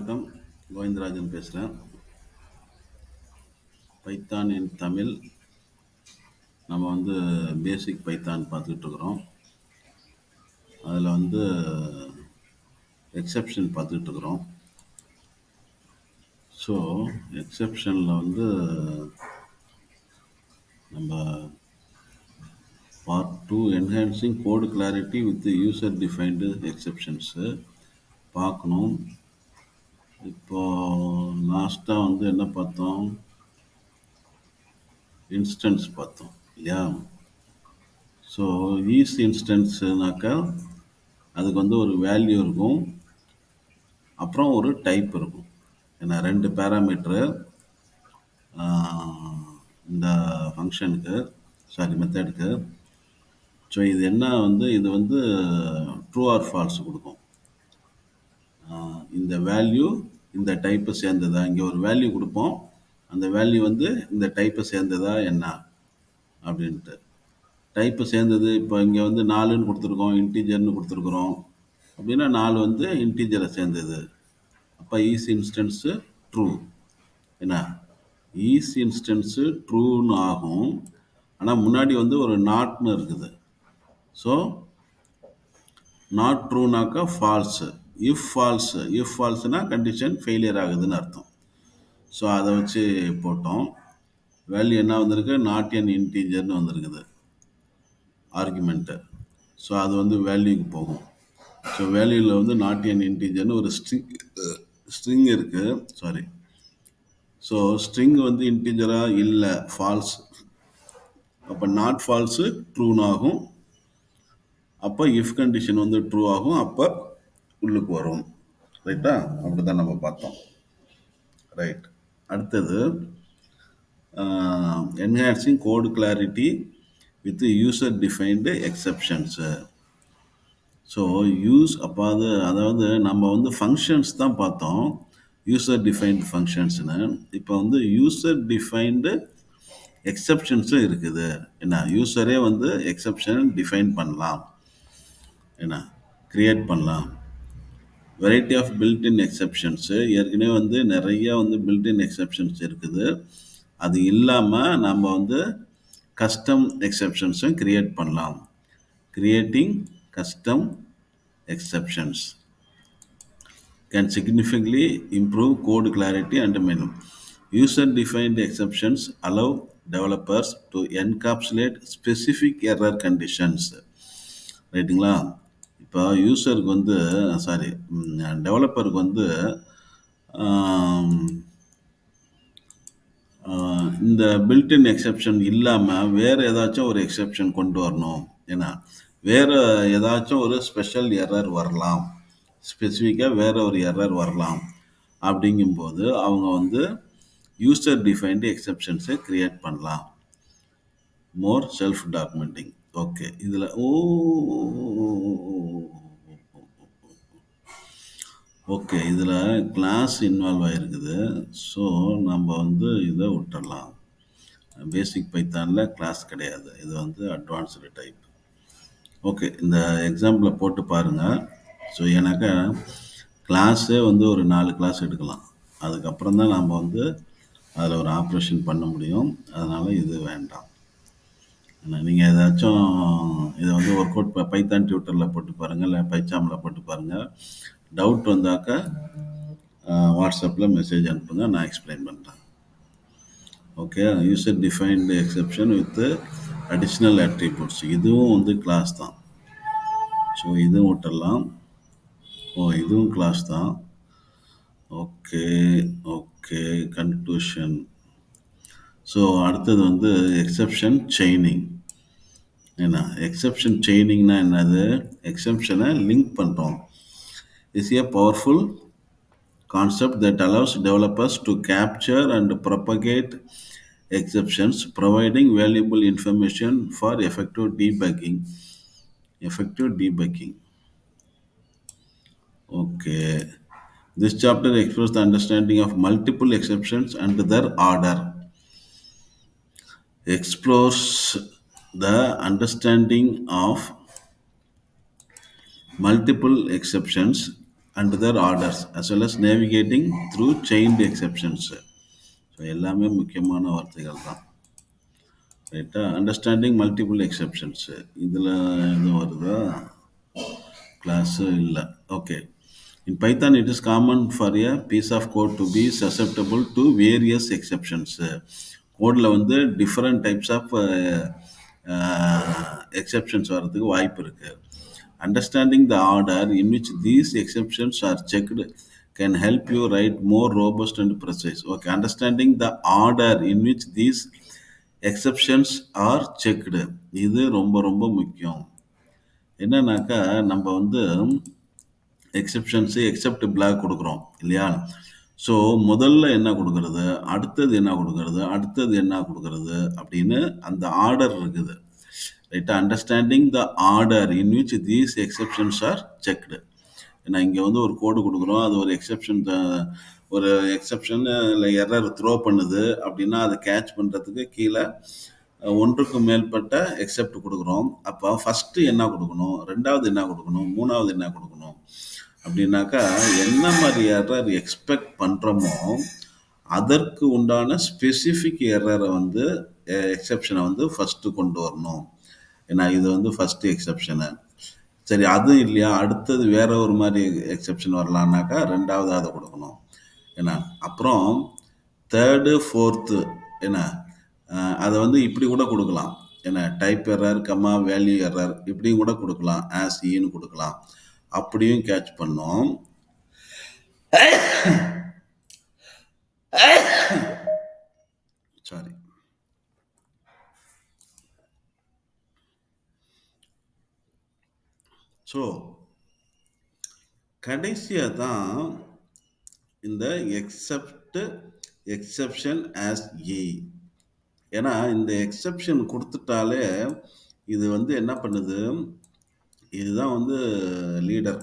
வணக்கம். கோவிந்தராஜன் பேசுகிறேன். பைத்தான் இன் தமிழ் நம்ம பேசிக் பைத்தான் பார்த்துக்கிட்டு இருக்கிறோம். அதில் எக்ஸெப்ஷன் பார்த்துக்கிட்டு இருக்கிறோம். ஸோ எக்ஸெப்ஷனில் நம்ம part 2 enhancing code clarity with user defined exceptions பார்க்கணும். இப்போ லாஸ்ட்டாக என்ன பார்த்தோம், இன்ஸ்டன்ஸ் பார்த்தோம் இல்லையா. ஸோ ஈஸ் இன்ஸ்டன்ஸுனாக்கா அதுக்கு ஒரு வேல்யூ இருக்கும், அப்புறம் ஒரு டைப் இருக்கும். ஏன்னா 2 பேராமீட்டரு இந்த ஃபங்க்ஷனுக்கு மெத்தடுக்கு. ஸோ இது என்ன இது ட்ரூ ஆர் ஃபால்ஸ் கொடுக்கும். இந்த வேல்யூ இந்த டைப்பை சேர்ந்ததா, இங்கே ஒரு வேல்யூ கொடுப்போம், அந்த வேல்யூ இந்த டைப்பை சேர்ந்ததா என்ன அப்படின்ட்டு. டைப்பு சேர்ந்தது. இப்போ இங்கே 4ன்னு கொடுத்துருக்கோம், இன்டீஜர்னு கொடுத்துருக்குறோம் அப்படின்னா 4 இன்டீஜரை சேர்ந்தது. அப்போ ஈஸ் இன்ஸ்டன்ஸு ட்ரூ. என்ன ஈஸ் இன்ஸ்டன்ஸு ட்ரூன்னு ஆகும். ஆனால் முன்னாடி ஒரு நாட்னு இருக்குது. ஸோ நாட் ட்ரூனாக்கா ஃபால்ஸு. இஃப் ஃபால்ஸுனா கண்டிஷன் ஃபெயிலியர் ஆகுதுன்னு அர்த்தம். ஸோ அதை வச்சு போட்டோம். வேல்யூ என்ன வந்திருக்கு, நாட் என் இன்டீஜர்னு வந்திருக்குது ஆர்குமெண்ட்டு. ஸோ அது வேல்யூக்கு போகும். ஸோ வேல்யூவில் நாட் என் இன்டீஜர்னு ஒரு ஸ்ட்ரிங் இருக்குது. சாரி, ஸோ ஸ்ட்ரிங் இன்டீஜராக இல்லை, ஃபால்ஸ். அப்போ நாட் ஃபால்ஸு ட்ரூன்னு ஆகும். அப்போ இஃப் கண்டிஷன் ட்ரூ ஆகும். அப்போ உள்ளுக்கு வரும். ரைட்டா? அப்படி தான் நம்ம பார்த்தோம். ரைட். அடுத்தது enhancing code clarity with user defined exceptions. So அதாவது நம்ம ஃபங்க்ஷன்ஸ் தான் பார்த்தோம், யூசர் டிஃபைன்டு ஃபங்க்ஷன்ஸ்னு. இப்போ யூசர் டிஃபைன்டு எக்ஸெப்ஷன்ஸும் இருக்குது. என்ன யூசரே எக்ஸெப்ஷன் டிஃபைன் பண்ணலாம், என்ன கிரியேட் பண்ணலாம். வெரைட்டி ஆஃப் பில்ட்இன் எக்ஸெப்ஷன்ஸு ஏற்கனவே நிறைய பில்ட்இன் எக்ஸெப்ஷன்ஸ் இருக்குது. அது இல்லாமல் நம்ம கஸ்டம் எக்ஸெப்ஷன்ஸும் கிரியேட் பண்ணலாம். Creating custom exceptions can significantly improve code clarity and meaning. User-defined exceptions allow developers to encapsulate specific error conditions. ரைட்டுங்களா? இப்போ யூசருக்கு டெவலப்பருக்கு இந்த பில்ட்இன் எக்ஸெப்ஷன் இல்லாமல் வேறு ஏதாச்சும் ஒரு எக்ஸெப்ஷன் கொண்டு வரணும். ஏன்னா வேறு ஏதாச்சும் ஒரு ஸ்பெஷல் எரர் வரலாம், ஸ்பெசிஃபிக்காக வேறு ஒரு எரர் வரலாம். அப்படிங்கும்போது அவங்க யூசர் டிஃபைன்டு எக்ஸெப்ஷன்ஸை க்ரியேட் பண்ணலாம். மோர் செல்ஃப் டாக்குமெண்டிங். ஓகே, இதில் இதில் கிளாஸ் இன்வால்வ் ஆகிருக்குது. ஸோ நம்ம இதை விட்டுடலாம். பேசிக் பைத்தானில் கிளாஸ் கிடையாது, இது அட்வான்ஸ்டு டைப். ஓகே, இந்த எக்ஸாம்பிளை போட்டு பாருங்கள். ஸோ ஏன்னாக்கா கிளாஸே ஒரு 4 கிளாஸ் எடுக்கலாம். அதுக்கப்புறம் தான் நம்ம அதில் ஒரு ஆப்ரேஷன் பண்ண முடியும். அதனால் இது வேண்டாம். நீங்கள் ஏதாச்சும் இதை ஒர்க் அவுட் பைத்தான் டியூட்டரில் போட்டு பாருங்கள், இல்லை பைச்சாமில் போட்டு பாருங்கள். டவுட் வந்தாக்கா வாட்ஸ்அப்பில் மெசேஜ் அனுப்புங்க, நான் எக்ஸ்பிளைன் பண்ணுறேன். Okay, user defined exception with additional attributes, இதுவும் கிளாஸ் தான். ஸோ இதுவும் விட்டுடலாம். இதுவும் கிளாஸ் தான். Okay, conclusion. ஸோ அடுத்தது எக்ஸெப்ஷன் செயினிங். என்ன எக்ஸெப்ஷன் செயினிங்னா என்னது? எக்ஸெப்ஷனை லிங்க் பண்ணுறோம். Is a powerful concept that allows developers to capture and propagate exceptions, providing valuable information for effective debugging. Okay, this chapter explores the understanding of multiple exceptions and their order. Explores the understanding of multiple exceptions and their orders as well as navigating through chained exceptions. So எல்லாமே முக்கியமான வார்த்தைகள் தான். ரைட்டா? Understanding multiple எக்ஸெப்ஷன்ஸு இதில் எதுவும் வருதா? Class இல்லை. Okay. In Python, it is common for a piece of code to be susceptible to various exceptions. கோடில் வந்து டிஃப்ரெண்ட் டைப்ஸ் ஆஃப் எக்ஸெப்ஷன்ஸ் வர்றதுக்கு வாய்ப்பு இருக்குது. Understanding the order in which these exceptions are checked can help you write more robust and precise. Okay, understanding the order in which these exceptions are checked. இது ரொம்ப ரொம்ப முக்கியம். என்னன்னாக்கா நம்ம வந்து எக்ஸெப்ஷன்ஸு எக்ஸெப்ட் பிளாக் கொடுக்குறோம் இல்லையா? ஸோ முதல்ல என்ன கொடுக்கறது, அடுத்தது என்ன கொடுக்கறது, அடுத்தது என்ன கொடுக்கறது அப்படின்னு அந்த ஆர்டர் இருக்குது. ரைட்டா? Understanding the order in which these exceptions are checked. ஏன்னா இங்கே வந்து ஒரு கோடு கொடுக்குறோம், அது ஒரு எக்ஸெப்ஷன் இல்லை எரர் த்ரோ பண்ணுது அப்படின்னா அதை கேட்ச் பண்ணுறதுக்கு கீழே ஒன்றுக்கு மேற்பட்ட எக்ஸெப்ட் கொடுக்குறோம். அப்போ ஃபஸ்ட்டு என்ன கொடுக்கணும், ரெண்டாவது என்ன கொடுக்கணும், மூணாவது என்ன கொடுக்கணும் அப்படின்னாக்கா என்ன மாதிரி எரர் எக்ஸ்பெக்ட் பண்ணுறோமோ அதற்கு உண்டான ஸ்பெசிஃபிக் எரரை வந்து எக்ஸெப்ஷனை வந்து ஃபஸ்ட்டு கொண்டு வரணும். ஏன்னா இது வந்து ஃபஸ்ட்டு எக்ஸெப்ஷனு. சரி, அதுவும் இல்லையா, அடுத்தது வேற ஒரு மாதிரி எக்ஸெப்ஷன் வரலான்னாக்கா ரெண்டாவது அதை கொடுக்கணும். ஏன்னா அப்புறம் தேர்டு ஃபோர்த்து என்ன அதை வந்து இப்படி கூட கொடுக்கலாம். ஏன்னா டைப் எரர் கம்மா வேல்யூ எரர் இப்படியும் கூட கொடுக்கலாம், ஆஸ் ஈன்னு கொடுக்கலாம். அப்படியும் கேட்ச் பண்ணோம். சாரி. ஸோ கடைசியாக தான் இந்த எக்ஸெப்ஷன் ஆஸ் ஏ. ஏன்னா இந்த எக்ஸெப்ஷன் கொடுத்துட்டாலே இது வந்து என்ன பண்ணுது, இதுதான் வந்து லீடர்.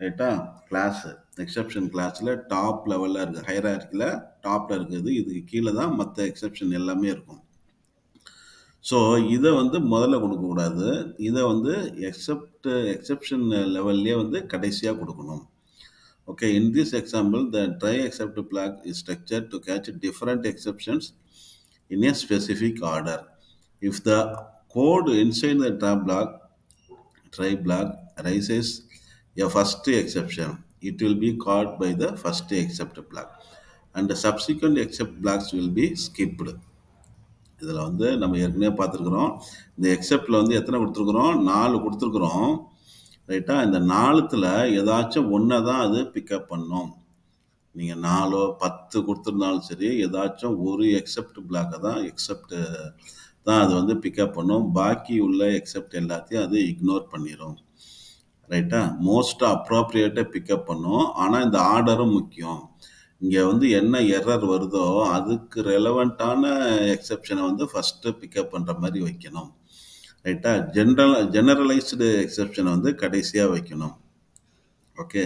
ரைட்டா? கிளாஸு எக்ஸெப்ஷன் கிளாஸில் டாப் லெவலில் இருக்குது, ஹைரார்க்கியில் டாப்பில் இருக்குது. இதுக்கு கீழே தான் மற்ற எக்ஸெப்ஷன் எல்லாமே இருக்கும். ஸோ இதை வந்து முதல்ல கொடுக்கக்கூடாது, இதை வந்து எக்ஸெப்ஷன் லெவல்லே வந்து கடைசியாக கொடுக்கணும். Okay, in this example, the try except flag is structured to catch different exceptions in a specific order. If the code inside the try block raises a first exception, it will be caught by the first except block, and the subsequent except blocks will be skipped. இதில் வந்து நம்ம ஏற்கனவே பார்த்துருக்குறோம். இந்த எக்ஸெப்டில் வந்து எத்தனை கொடுத்துருக்குறோம், 4 கொடுத்துருக்குறோம். ரைட்டா? இந்த 4த்தில் ஏதாச்சும் ஒன்றை தான் அது பிக்கப் பண்ணும். நீங்கள் 4 10 கொடுத்துருந்தாலும் சரி, ஏதாச்சும் ஒரு எக்ஸெப்ட் பிளாக்கை தான் அது வந்து பிக்கப் பண்ணும். பாக்கி உள்ள எக்ஸெப்ட் எல்லாத்தையும் அது இக்னோர் பண்ணிடும். ரைட்டா? மோஸ்ட் அப்ராப்ரியேட்டை பிக்கப் பண்ணும். ஆனால் இந்த ஆர்டரும் முக்கியம். இங்கே வந்து என்ன எரர் வருதோ அதுக்கு ரெலவெண்ட்டான எக்ஸெப்ஷனை வந்து ஃபஸ்ட்டு பிக்கப் பண்ணுற மாதிரி வைக்கணும். ரைட்டா? ஜெனரலைஸ்டு எக்ஸெப்ஷனை வந்து கடைசியாக வைக்கணும். Okay.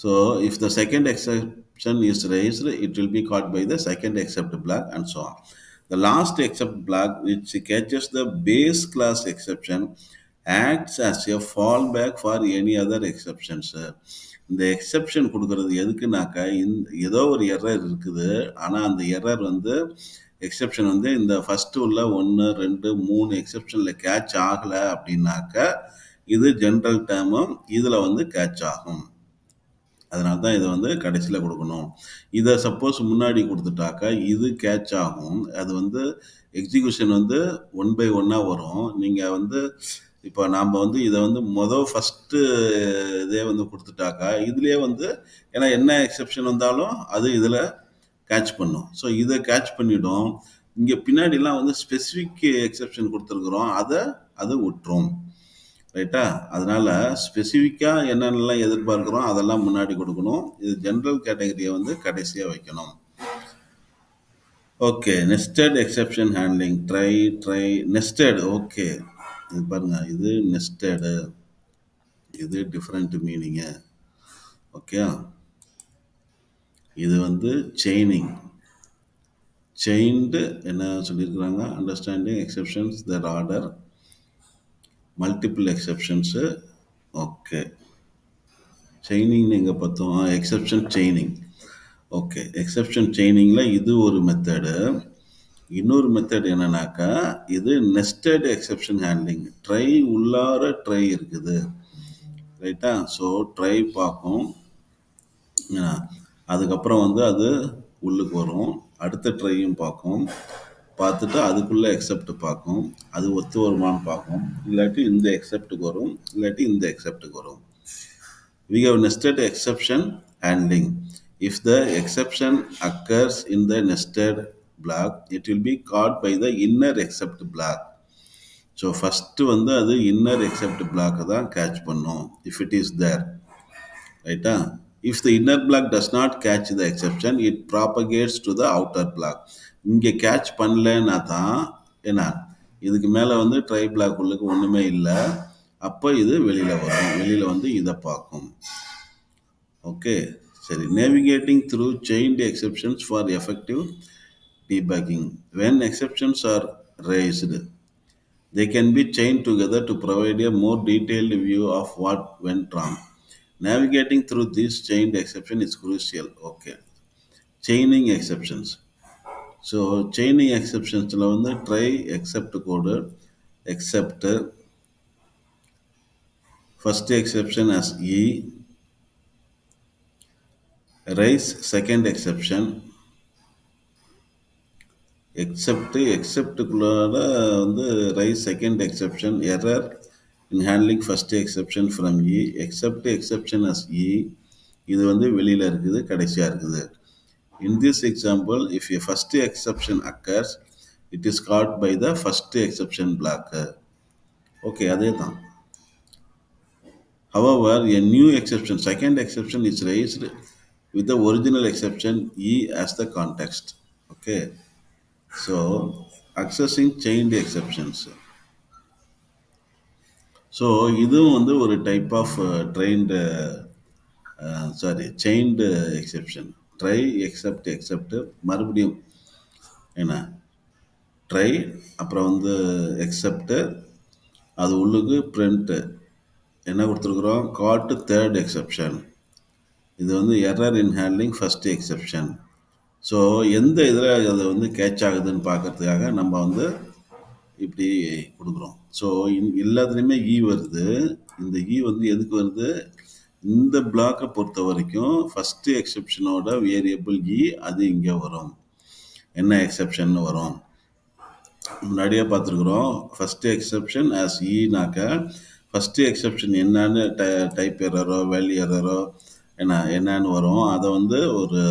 So if the second exception is raised, it will be caught by the second except block and so on. The last except block, which catches the base class exception, acts as a fallback for any other exceptions. இந்த exception கொடுக்கறது எதுக்குனாக்கா, ஏதோ ஒரு error இருக்குது, ஆனால் அந்த error வந்து exception வந்து இந்த ஃபஸ்ட்டு உள்ள 1 2 3 எக்ஸெப்ஷனில் கேட்ச் ஆகலை அப்படின்னாக்கா இது ஜென்ரல் டேர்மும் இதில் வந்து கேட்ச் ஆகும். அதனால தான் இதை வந்து கடைசியில் கொடுக்கணும். இதை சப்போஸ் முன்னாடி கொடுத்துட்டாக்கா இது கேட்ச் ஆகும். அது வந்து எக்ஸிக்யூஷன் வந்து 1 by 1 வரும். நீங்கள் வந்து இப்போ நாம் வந்து இதை வந்து ஃபஸ்ட்டு இதே வந்து கொடுத்துட்டாக்கா இதுலேயே வந்து ஏன்னா என்ன எக்ஸெப்ஷன் வந்தாலும் அது இதில் கேட்ச் பண்ணும். ஸோ இதை கேட்ச் பண்ணிடும். இங்கே பின்னாடிலாம் வந்து ஸ்பெசிஃபிக் எக்ஸெப்ஷன் கொடுத்துருக்குறோம், அது விட்டுரும். ரைட்டா? அதனால் ஸ்பெசிஃபிக்காக என்னென்னலாம் எதிர்பார்க்குறோம் அதெல்லாம் முன்னாடி கொடுக்கணும். இது ஜென்ரல் கேட்டகரியை வந்து கடைசியாக வைக்கணும். Okay. Nested exception handling. Try nested. Okay, இது பாருங்கள், இது நெஸ்டடு, இது டிஃப்ரெண்ட் மீனிங்கு. ஓகே. இது வந்து செயின்டு என்ன சொல்லியிருக்கிறாங்க, understanding exceptions that order multiple exceptions. Okay. செயினிங்னு எங்கே பார்த்தோம்? Exception chaining. ஓகே, எக்ஸெப்ஷன் செயினிங்கில் இது ஒரு மெத்தடு. இன்னொரு மெத்தட் என்னன்னாக்கா, இது நெஸ்டட் எக்ஸெப்ஷன் ஹேண்ட்லிங். ட்ரை உள்ளார ட்ரை இருக்குது, ரைட்டா? ஸோ ட்ரை பார்க்கும். அதுக்கப்புறம் வந்து அது உள்ளுக்கு வரும். அடுத்த ட்ரையும் பார்க்கும். பார்த்துட்டு அதுக்குள்ளே எக்ஸெப்ட் பார்க்கும். அது ஒத்து வருமானு பார்க்கும். இல்லாட்டி இந்த எக்ஸெப்ட்டுக்கு வரும், இல்லாட்டி இந்த எக்ஸெப்ட்டுக்கு வரும். We have nested exception handling. If the exception occurs in the nested block, it will be caught by the inner except block. So first வந்து அது இன்னர் எக்ஸெப்ட் பிளாக்கை தான் கேட்ச் பண்ணும், இஃப் இட் இஸ் தேர், ரைட்டா? If the inner block does not catch the exception, it propagates to the outer block. இங்கே catch பண்ணலன்னா தான் என்ன, இதுக்கு மேலே வந்து ட்ரை பிளாக் உள்ளுக்கு ஒன்றுமே இல்லை, அப்போ இது வெளியில் வரும். வெளியில் வந்து இதை பார்க்கும். ஓகே, சரி. Navigating through saint exceptions for effective debugging. When exceptions are raised, they can be chained together to provide a more detailed view of what went wrong. Navigating through this chained exception is crucial. Okay. Chaining exceptions. So, chaining exceptions வந்து try except code, except first exception as E, raise second exception, எக்ஸெப்டுக்குள்ளார வந்து raise second exception, error in handling first exception from E, exception as E. இது வந்து வெளியில் இருக்குது, கடைசியாக இருக்குது. In this example, if a first exception occurs, it is caught by the first exception block. Okay, அதே தான். However, a new exception, second exception is raised with the original exception E as the context. Okay. So, accessing chained exceptions. So இதுவும் வந்து ஒரு type of chained exception. Try except மறுபடியும் என்ன, try அப்புறம் வந்து except, அது உள்ளுக்கு பிரிண்ட்டு என்ன கொடுத்துருக்குறோம், காட் தேர்ட் எக்ஸெப்ஷன். இது வந்து error in handling first exception. So எந்த இதில் அது வந்து கேட்ச் ஆகுதுன்னு பார்க்கறதுக்காக நம்ம வந்து இப்படி கொடுக்குறோம். ஸோ எல்லாத்துலேயுமே இ வருது. இந்த இ வந்து எதுக்கு வருது, இந்த பிளாக்கை பொறுத்த வரைக்கும் ஃபஸ்ட்டு எக்ஸெப்ஷனோட வேரியபிள் இ, அது இங்கே வரும். என்ன எக்ஸெப்ஷன் வரும், முன்னாடியே பார்த்துருக்குறோம். ஃபஸ்ட்டு எக்ஸெப்ஷன் ஆஸ் ஈனாக்க ஃபஸ்ட்டு எக்ஸெப்ஷன் என்னன்னு டைப் எரரோ வேல்யூ எரரோ என்னன்னு வரும். அதை வந்து ஒரு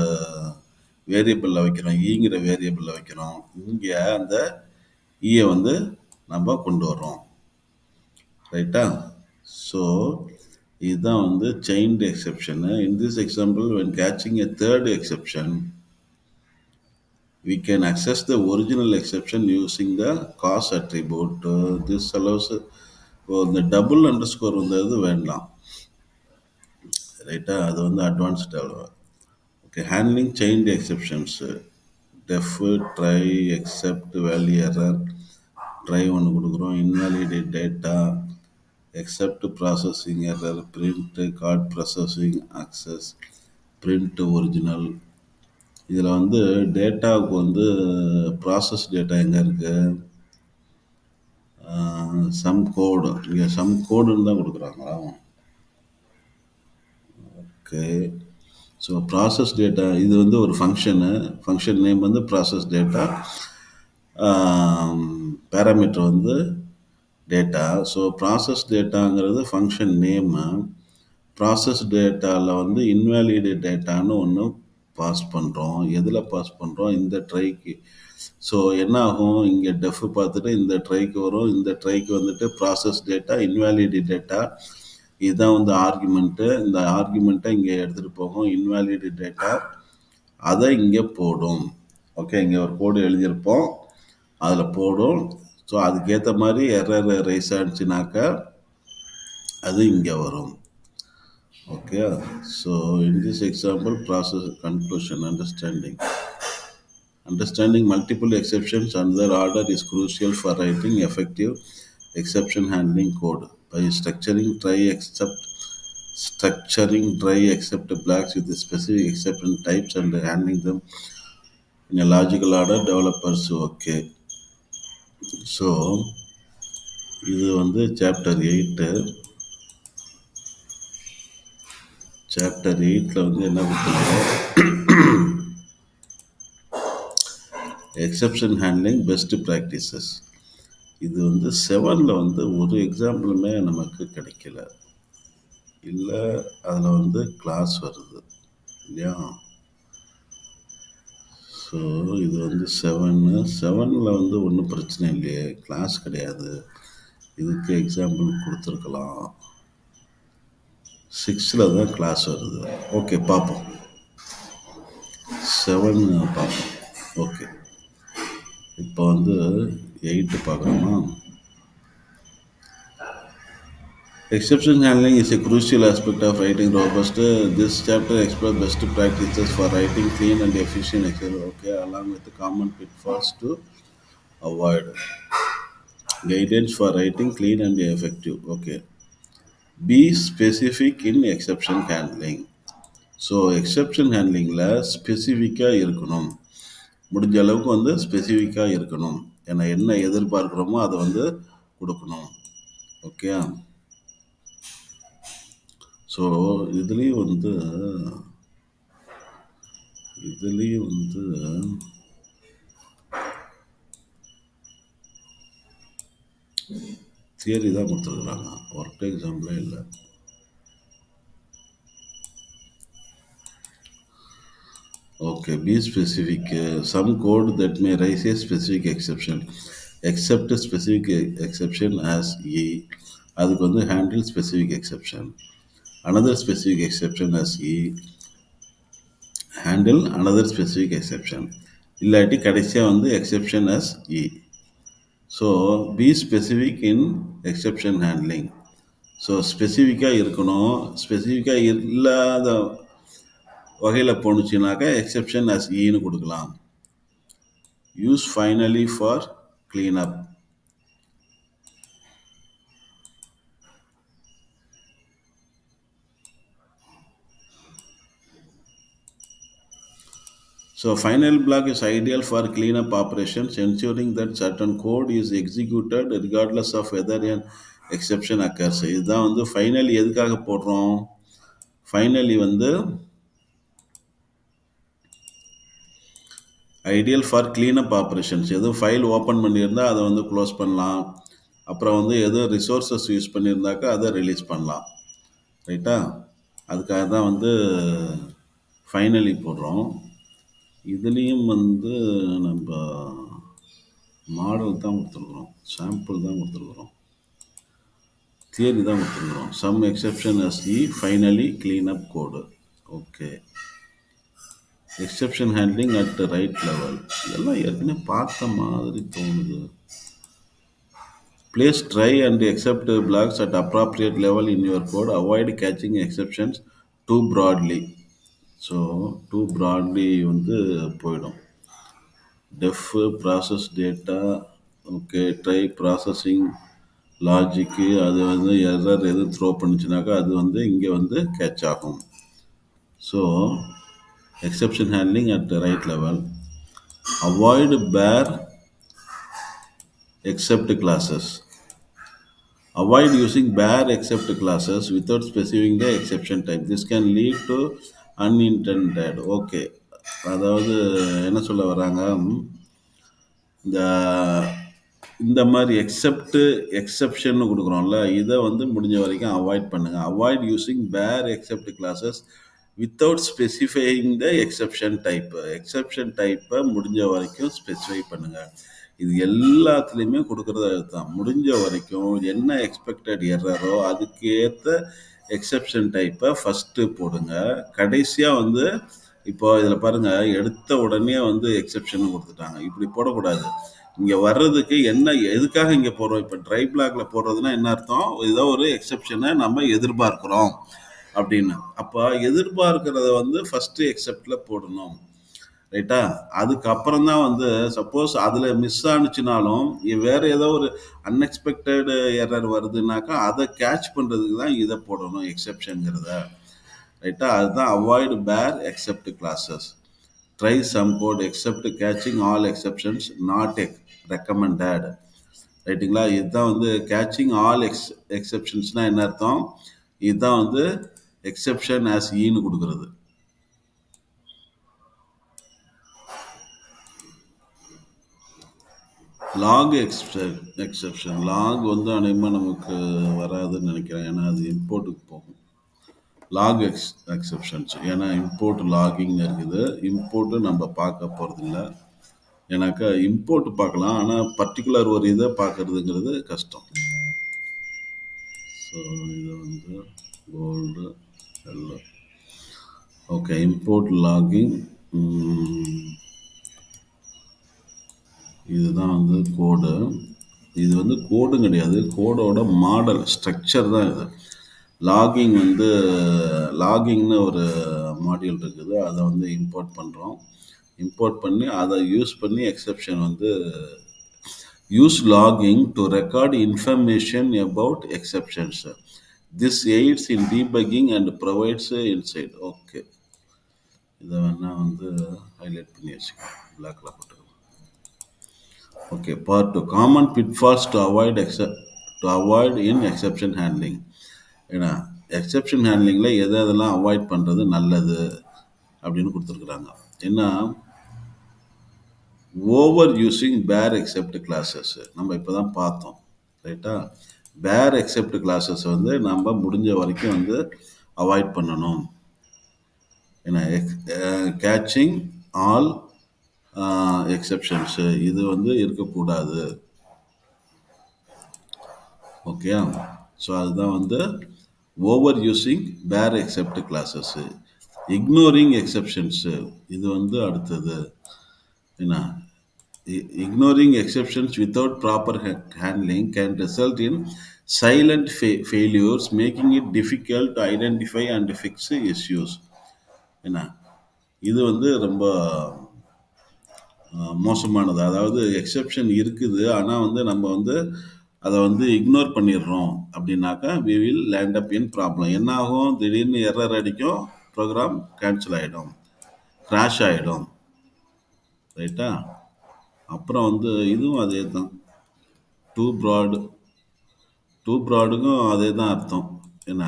வேரியபிளில் வைக்கிறோம், ஈங்கிற வேரியபிளில் வைக்கிறோம். இங்கே அந்த ஈயை வந்து நம்ம கொண்டு வரோம், ரைட்டா? ஸோ இதுதான் வந்து chained exception. In this example, when catching a third exception, we can access the original exception using the cause attribute. This allows இந்த டபுள் அண்டர்ஸ்கோர் வந்தது வேண்டாம், ரைட்டா? அது வந்து அட்வான்ஸ்ட் அவ்வளோ. Okay, handling chained exceptions, def, try, except, value error. Try ஒன்று கொடுக்குறோம், invalidate data, except processing error, print, card processing access, print original. இதில் வந்து டேட்டாவுக்கு வந்து ப்ராசஸ் டேட்டா எங்கே இருக்குது, சம் கோடு, இங்கே சம் கோடுன்னு தான் கொடுக்குறாங்களா? ஓகே. ஸோ ப்ராசஸ் டேட்டா இது வந்து ஒரு ஃபங்க்ஷன் நேம் வந்து ப்ராசஸ் டேட்டா, பேராமீட்டர் வந்து டேட்டா. ஸோ ப்ராசஸ் டேட்டாங்கிறது ஃபங்க்ஷன் நேமு. ப்ராசஸ் டேட்டாவில் வந்து இன்வேலிடு டேட்டான்னு ஒன்று பாஸ் பண்ணுறோம். எதில் பாஸ் பண்ணுறோம், இந்த ட்ரைக்கு. ஸோ என்ன ஆகும், இங்கே டெஃப் பார்த்துட்டு இந்த ட்ரைக்கு வரும், இந்த ட்ரைக்கு வந்துட்டு ப்ராசஸ் டேட்டா, இன்வேலிடு டேட்டா, இதுதான் வந்து ஆர்குமெண்ட்டு. இந்த ஆர்குமெண்ட்டை இங்கே எடுத்துகிட்டு போகும், இன்வேலிடு டேட்டா, அதை இங்கே போடும். ஓகே, இங்கே ஒரு கோடு எழுதியிருப்போம், அதில் போடும். ஸோ அதுக்கேற்ற மாதிரி எரர் ரைஸ் ஆகிடுச்சுனாக்கா அது இங்கே வரும். Okay. So in this example, process conclusion, Understanding multiple exceptions and their order is crucial for writing effective exception handling code. By structuring try, except, structuring dry except blocks with specific exception types and handling them in a logical order developers okay. So இது வந்து chapter 8ல் வந்து என்ன கொடுத்துருக்கோம், exception handling best practices. இது வந்து 7ல் வந்து ஒரு எக்ஸாம்பிளுமே நமக்கு கிடைக்கல, இல்லை அதில் வந்து கிளாஸ் வருது இல்லையா. ஸோ இது வந்து 7ல் வந்து ஒன்றும் பிரச்சனை இல்லையே, கிளாஸ் கிடையாது, இதுக்கு எக்ஸாம்பிள் கொடுத்துருக்கலாம். 6ல் தான் கிளாஸ் வருது. ஓகே பார்ப்போம், 7 பார்ப்போம். ஓகே, இப்போ வந்து 8 பார்க்குறோமா. Exception handling is a crucial aspect of writing robust. This chapter explores best practices for writing clean and efficient Excel, okay, along with the common pitfalls to avoid. Guidance for writing clean and effective, okay. Be specific in exception handling. So exception ஹேண்ட்லிங்கில் ஸ்பெசிஃபிக்காக இருக்கணும், முடிஞ்ச அளவுக்கு வந்து ஸ்பெசிஃபிக்காக இருக்கணும், ஏன்னா என்ன எதிர்பார்க்குறோமோ அதை வந்து கொடுக்கணும். ஓகே, ஸோ இதுலேயும் வந்து தியரி தான் கொடுத்துருக்குறாங்க, ஒர்க் எக்ஸாம்பிளே இல்லை. Okay, be specific. Some code that may raise a specific exception. Accept a specific exception as E. அதுக்கு வந்து handle specific exception. Another specific exception as E. Handle another specific exception. இல்லாட்டி கடைசியாக வந்து exception as E. So, be specific in exception handling. So ஸ்பெசிஃபிக்காக இருக்கணும், ஸ்பெசிஃபிக்காக இல்லாத வகையில் போணுச்சுனாக்கா எக்ஸெப்ஷன் அஸ் ஈன்னு கொடுக்கலாம். Use finally for cleanup. So final block is ideal for cleanup operations, ensuring that certain code is executed regardless of whether an exception occurs. இதுதான் வந்து finally எதுக்காக போடுறோம், ஃபைனலி வந்து ஐடியல் ஃபார் கிளீனப் ஆப்ரேஷன்ஸ். எதுவும் file open பண்ணியிருந்தால் அதை வந்து close பண்ணலாம், அப்புறம் வந்து எதுவும் ரிசோர்ஸஸ் யூஸ் பண்ணியிருந்தாக்கா அதை ரிலீஸ் பண்ணலாம், ரைட்டா. அதுக்காக தான் வந்து ஃபைனலி போடுறோம். இதுலேயும் வந்து நம்ம மாடல் தான் கொடுத்துருக்குறோம், சாம்பிள் தான் கொடுத்துருக்குறோம், தியரி தான் கொடுத்துருக்குறோம். Some exception as the finally cleanup code. Okay, exception handling at the right level, இதெல்லாம் ஏற்கனவே பார்த்த மாதிரி தோணுது. Place try and accept blocks at appropriate level in your code. Avoid catching exceptions too broadly. So too broadly வந்து போயிடும். Def process data, okay, try processing logic, அது வந்து error எதுவும் த்ரோ பண்ணிச்சுனாக்கா அது வந்து இங்கே வந்து கேட்ச் ஆகும். So exception handling at the right level. Avoid பேர் except classes. Avoid using bare except classes without specifying the exception type. This can lead to unintended. Okay, அதாவது என்ன சொல்ல வராங்க, இந்த மாதிரி எக்ஸெப்ஷன் கொடுக்குறோம்ல, இதை வந்து முடிஞ்ச வரைக்கும் அவாய்ட் பண்ணுங்க. Avoid using bare except classes without specifying த எக்ஸெப்ஷன் டைப். எக்ஸெப்ஷன் டைப்பை முடிஞ்ச வரைக்கும் ஸ்பெசிஃபை பண்ணுங்க. இது எல்லாத்துலேயுமே கொடுக்குறது தான். முடிஞ்ச வரைக்கும் என்ன எக்ஸ்பெக்டட் எரரோ அதுக்கு ஏற்ற எக்ஸெப்ஷன் டைப்பை ஃபஸ்ட்டு போடுங்க. கடைசியாக வந்து இப்போ இதில் பாருங்கள், எடுத்த உடனே வந்து எக்ஸெப்ஷன் கொடுத்துட்டாங்க, இப்படி போடக்கூடாது. இங்கே வர்றதுக்கு என்ன, எதுக்காக இங்கே போடுறோம், இப்போ ட்ரை பிளாக்ல போடுறதுன்னா என்ன அர்த்தம், ஏதோ ஒரு எக்ஸெப்ஷனை நம்ம எதிர்பார்க்குறோம் அப்படின்னு. அப்போ எதிர்பார்க்கிறத வந்து ஃபஸ்ட்டு எக்ஸெப்டில் போடணும். ரைட்டா? அதுக்கப்புறம் தான் வந்து சப்போஸ் அதில மிஸ் ஆனுச்சுனாலும், வேற ஏதோ ஒரு அன்எக்ஸ்பெக்டட் எரர் வருதுன்னாக்கா, அத கேட்ச் பண்றதுக்கு தான் இத போடணும் எக்செப்ஷன்ங்கிறத. ரைட்டா? அதுதான் avoid bare except classes. Try some code except catching all exceptions not recommended. ரைட்டுங்களா? இதுதான் வந்து கேட்சிங் ஆல் எக்செப்ஷன்ஸ்னா என்ன அர்த்தம்? இதுதான் வந்து எக்செப்ஷன் ஆஸ் ஈன்னு குடுக்குறது. லாக் எக்ஸெப்ஷன் லாக் வந்து அநேகமாக நமக்கு வராதுன்னு நினைக்கிறேன். ஏன்னா அது இம்போர்ட்டுக்கு போகும். லாக் எக்ஸெப்ஷன்ஸ் ஏன்னா இம்போர்ட் லாகிங்னு இருக்குது. இம்போர்ட்டு நம்ம பார்க்க போகிறதில்ல. ஏன்னாக்கா இம்போர்ட் பார்க்கலாம், ஆனால் பர்டிகுலர் ஒரு இதை பார்க்கறதுங்கிறது கஷ்டம். ஸோ இது வந்து gold yellow. Okay, import logging. இதுதான் வந்து கோடு. இது வந்து கோடும் கிடையாது, கோடோட மாடல் ஸ்ட்ரக்சர் தான் இது. லாகிங் வந்து லாகிங்னு ஒரு மாடியூல் இருக்குது, அதை வந்து இம்போர்ட் பண்ணுறோம். இம்போர்ட் பண்ணி அதை யூஸ் பண்ணி எக்ஸெப்ஷன் வந்து use logging to record information about exceptions. This aids in debugging and provides insight. Okay, இதை வேணால் வந்து ஹைலைட் பண்ணி வச்சுக்கலாம், பிளாக்ல போட்டுக்கலாம். Okay, part 2 common pitfalls to avoid in exception handling. ஏன்னா எக்ஸெப்ஷன் ஹேண்ட்லிங்கில் எதை எதெல்லாம் அவாய்ட் பண்ணுறது நல்லது அப்படின்னு கொடுத்துருக்குறாங்க. ஏன்னா over using bare except classes நம்ம இப்போ தான் பார்த்தோம். ரைட்டா? பேர் எக்ஸெப்ட் கிளாஸஸ் வந்து நம்ம முடிஞ்ச வரைக்கும் வந்து அவாய்ட் பண்ணணும். ஏன்னா கேட்சிங் ஆல் எக்ஸெப்ஷன்ஸு இது வந்து இருக்கக்கூடாது. ஓகே, ஸோ அதுதான் வந்து over using bare except classes. Ignoring எக்ஸெப்ஷன்ஸு இது வந்து அடுத்தது. என்ன, ignoring exceptions without proper handling can result in silent failures, making it difficult to identify and fix issues. என்ன, இது வந்து ரொம்ப மோசமானது. அதாவது எக்ஸெப்ஷன் இருக்குது, ஆனால் வந்து நம்ம வந்து அதை வந்து இக்னோர் பண்ணிடுறோம் அப்படின்னாக்கா we will land up in problem. என்ன ஆகும்? திடீர்னு எரர் அடிக்கும், ப்ரோக்ராம் கேன்சல் ஆகிடும், கிராஷ் ஆகிடும். ரைட்டா? அப்புறம் வந்து இதுவும் அதே தான், டூ ப்ராடுக்கும் அதே தான் அர்த்தம். என்ன,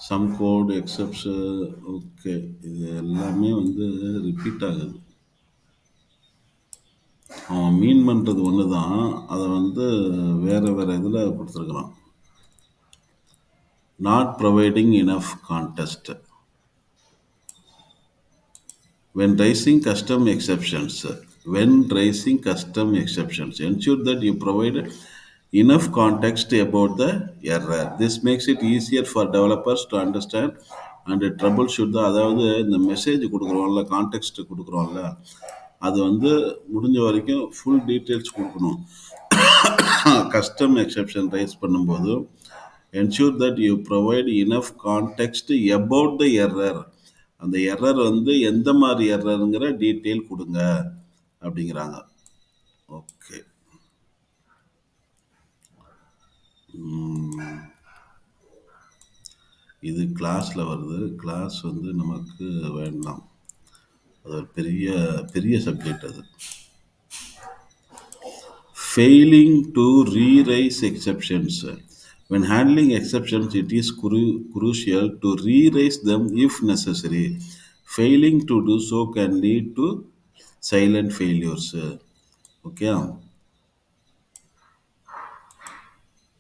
சம் கோட் எக்ஸப்ட்ஸ். ஓகே, இது எல்லாமே வந்து ரிப்பீட் ஆகுது. அவன் மீன் பண்ணுறது ஒன்று தான், அதை வந்து வேறு வேறு இதில் கொடுத்துருக்குறான். Not providing enough context when raising custom exceptions. Ensure that you provide enough context about the error. This makes it easier for developers to understand and troubleshoot அதாவது இந்த மெசேஜ் கொடுக்குறோம்ல, கான்டெக்ட் கொடுக்குறோம்ல, அது வந்து முடிஞ்ச வரைக்கும் ஃபுல் டீட்டெயில்ஸ் கொடுக்கணும். Custom exception raise பண்ணும்போது ensure that you provide enough context about the error. அந்த error வந்து எந்த மாதிரி எரருங்கிற டீட்டெயில் கொடுங்க அப்படிங்கிறாங்க. ஓகே, இது கிளாஸில் வருது. கிளாஸ் வந்து நமக்கு வேண்டாம், அது ஒரு பெரிய பெரிய சப்ஜெக்ட். அது failing to reraise exceptions. When handling exceptions, it is crucial to re-raise them if necessary. Failing to do so can lead to silent failures. Okay,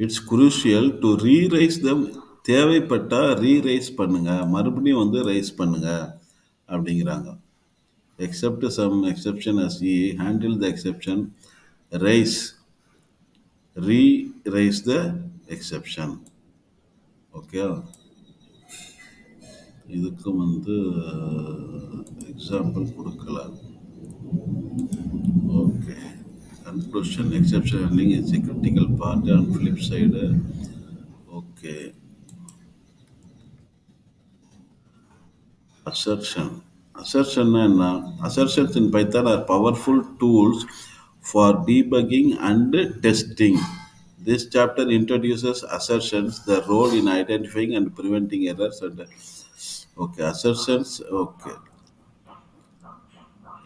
it's crucial to re-raise them. தேவைப்பட்டா ரீரைஸ் பண்ணுங்க, மறுபடியும் வந்து rice பண்ணுங்க அப்படிங்கிறாங்க. Except some exception as ye handle the exception, re-raise the exception. Okay, இதுக்கு வந்து example கொடுக்கல. Okay, control conclusion. Exception handling is a critical part. On flip side, okay, assertion. Assertion and assertions in Python are powerful tools for debugging and testing. This chapter introduces assertions, their role in identifying and preventing errors. And okay, assertions. Okay,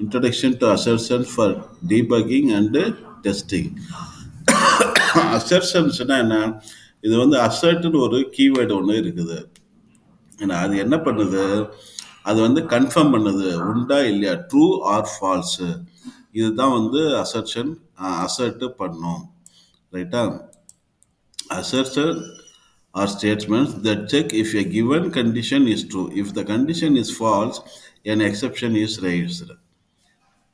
introduction to assertions for debugging and testing. அசர்ஷன்ஸ்னா என்ன? இது வந்து அசர்ட்னு ஒரு keyword ஒன்று இருக்குது. ஏன்னா அது என்ன பண்ணுது? அது வந்து கன்ஃபார்ம் பண்ணுது உண்டா இல்லையா, ட்ரூ ஆர் ஃபால்ஸு. இதுதான் வந்து அசர்ஷன் அசர்ட் பண்ணும். ரைட்டா? Assertion are statements that check if a given condition is true. If the condition is false, an exception is raised.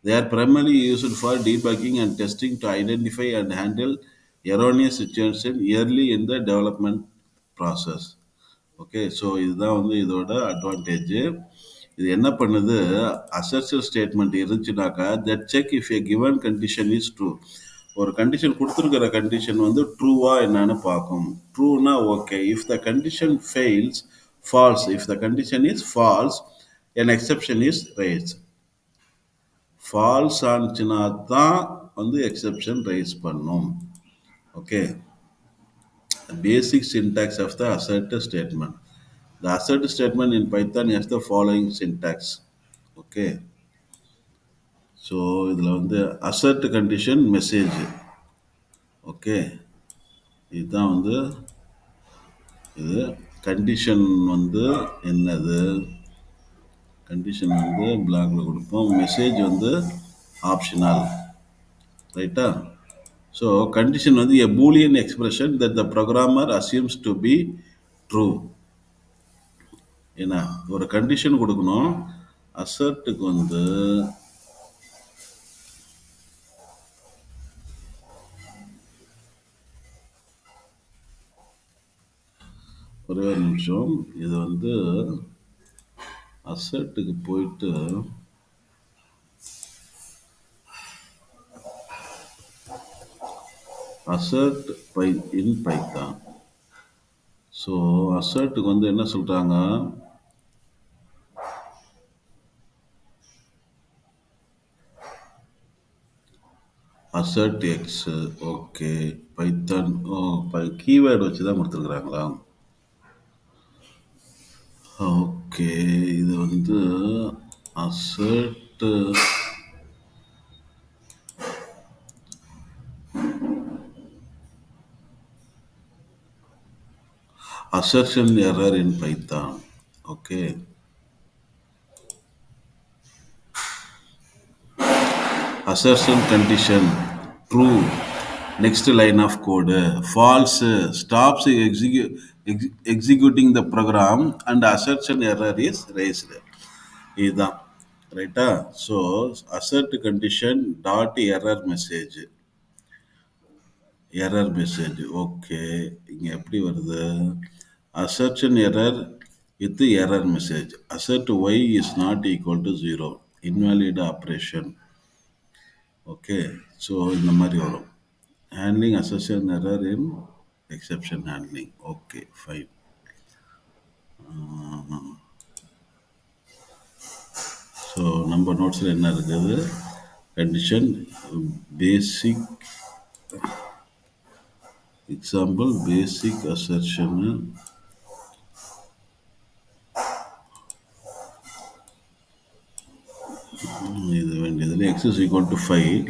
They are primarily used for debugging and testing to identify and handle erroneous situations early in the development process. Okay, so இதுதான் வந்து இதோட advantage. இது என்ன பண்ணுது? Assertion statement இருந்துச்சுனாக்கா that check if a given condition is true. ஒரு condition கொடுத்துருக்கிற condition வந்து ட்ரூவா என்னன்னு பார்க்கும். ட்ரூனா okay, if the condition fails false. If the condition is false an exception is raised. False ஆனிச்சுன்னா தான் வந்து எக்ஸெப்ஷன் ரைஸ் பண்ணும். Okay, basic syntax of the assert statement. The assert statement in Python has the following syntax. Okay, so இதில் வந்து assert condition message. Okay, இதுதான் வந்து இது condition வந்து என்னது, கண்டிஷன் வந்து பிளாக்ல கொடுப்போம், மெசேஜ் வந்து ஆப்ஷனல். ரைட்டா? ஸோ கண்டிஷன் வந்து a boolean expression that the programmer assumes to be true. ஏன்னா ஒரு கண்டிஷன் கொடுக்கணும். அசர்ட்டுக்கு வந்து ஒரே ஒரு நிமிஷம், இது வந்து அசர்ட்டுக்கு போயிட்டு assert by in Python. So அசர்ட்டுக்கு வந்து என்ன சொல்கிறாங்க, assert X. Okay, Python keyword வச்சு தான் கொடுத்துருக்குறாங்களா? ஓகே, இது வந்து assert assertion error in Python. Okay, assertion condition true, next line of code false, stops executing the program and assertion error is raised. இதுதான் ரைட்டா? So assert condition dot error message. Okay, இங்கே எப்படி வருது? Assertion error with error message. Assert y is not equal to 0, invalid operation. Okay, so இந்த மாதிரி வரும். Handling assertion error in exception handling. Okay, fine. So நம்ம நோட்ஸில் என்ன இருக்குது? கண்டிஷன் பேசிக் எக்ஸாம்பிள், பேசிக் அசர்ஷனு இது வேண்டியதில் x is equal to 5,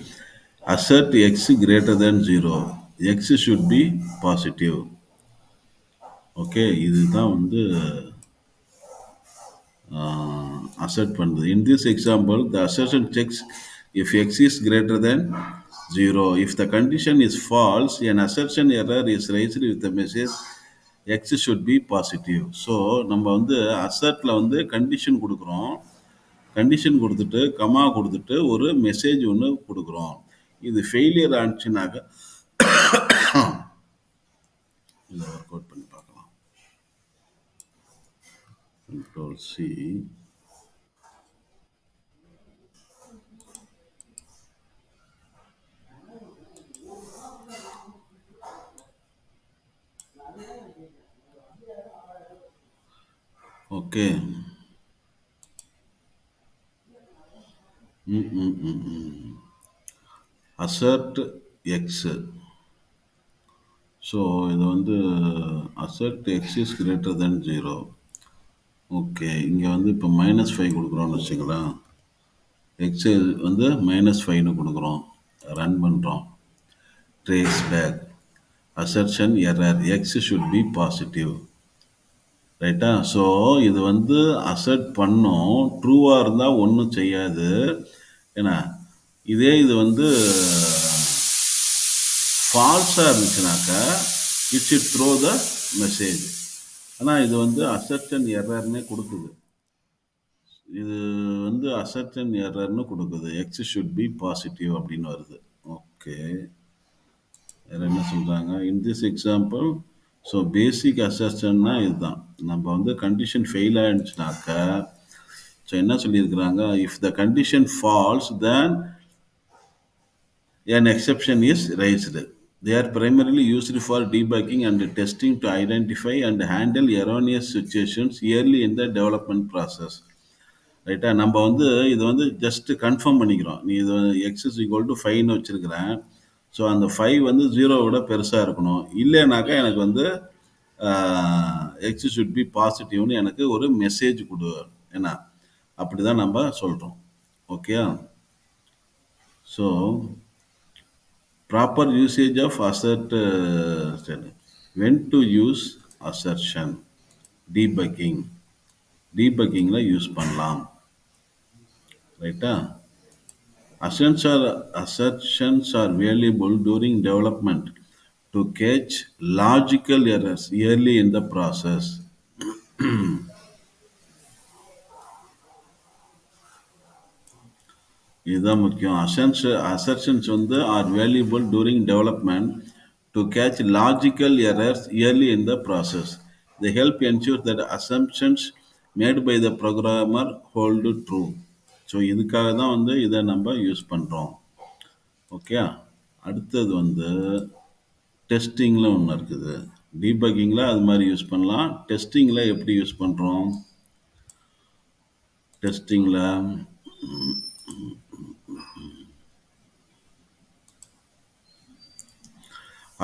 assert x greater than 0, x should be positive. Okay, இதுதான் வந்து அசர்ட் பண்ணுறது. இன் this example the assertion sex if x is greater than 0. If the condition is false, an assertion error is raised with the message x should be positive. So நம்ம வந்து அசர்ட்டில் வந்து condition கொடுக்குறோம். Condition கொடுத்துட்டு comma கொடுத்துட்டு ஒரு message ஒன்று கொடுக்குறோம். இது ஃபெயிலியர் ஆனிச்சுனாக்க இதை ஒர்க் அவுட் பண்ணி பார்க்கலாம். Control C. ஓகே. ம், ம், ம், ம். Assert X. ஸோ இது வந்து assert X is greater than 0. Okay. இங்கே வந்து இப்போ -5 கொடுக்குறோம்னு வச்சுங்களேன். எக்ஸ் வந்து -5ன்னு கொடுக்குறோம். ரன் பண்ணுறோம். Trace back. Assertion error. X should be positive. ரைட்டா? ஸோ இது வந்து அசர்ட் பண்ணோம். ட்ரூவாக இருந்தால் ஒன்றும் செய்யாது. ஏன்னா இதே இது வந்து ஃபால்ஸாக இருந்துச்சுனாக்கா it should throw the message. ஆனால் இது வந்து அசர்டன் எரர்னே கொடுக்குது. இது வந்து அசர்டன் எரர்னு கொடுக்குது. எக்ஸ் ஷுட் பி பாசிட்டிவ் அப்படின்னு வருது. ஓகே. வேற என்ன சொல்றாங்க? In this example, so basic அசர்ஷன்னா இதுதான். நம்ம வந்து கண்டிஷன் ஃபெயில் ஆயிடுச்சுனாக்கா, ஸோ என்ன சொல்லியிருக்கிறாங்க? If the condition false then an exception is raised. They are primarily used for debugging and testing to identify and handle erroneous situations early in the development process. ரைட்டா? நம்ம வந்து இது வந்து just confirm பண்ணிக்கிறோம். நீ இது எக்ஸ் இஸ் ஈக்குவல் டு 5ன்னு வச்சிருக்கிறேன். So அந்த 5 வந்து 0 விட பெருசாக இருக்கணும். இல்லைனாக்கா எனக்கு வந்து எக்ஸ் ஷுட் பி பாசிட்டிவ்னு எனக்கு ஒரு மெசேஜ் கொடு. என்ன அப்படி தான் நம்ம சொல்கிறோம். Okay. So proper usage of assert. When to use assertion. Debugging. டீபக்கிங்கில் யூஸ் பண்ணலாம். ரைட்டா? Assertions are valuable during development to catch logical errors early in the process. இதுதான் முக்கியம். Assertions வந்து are valuable during development to catch logical errors early in the process. They help ensure that assumptions made by the programmer hold true. So இதுக்காக தான் வந்து இதை நம்ம use பண்ணுறோம். Okay. அடுத்தது வந்து டெஸ்டிங்கில் ஒன்று இருக்குது. டீபக்கிங்கில் அது மாதிரி யூஸ் பண்ணலாம். டெஸ்டிங்கில் எப்படி யூஸ் பண்ணுறோம்? டெஸ்டிங்கில்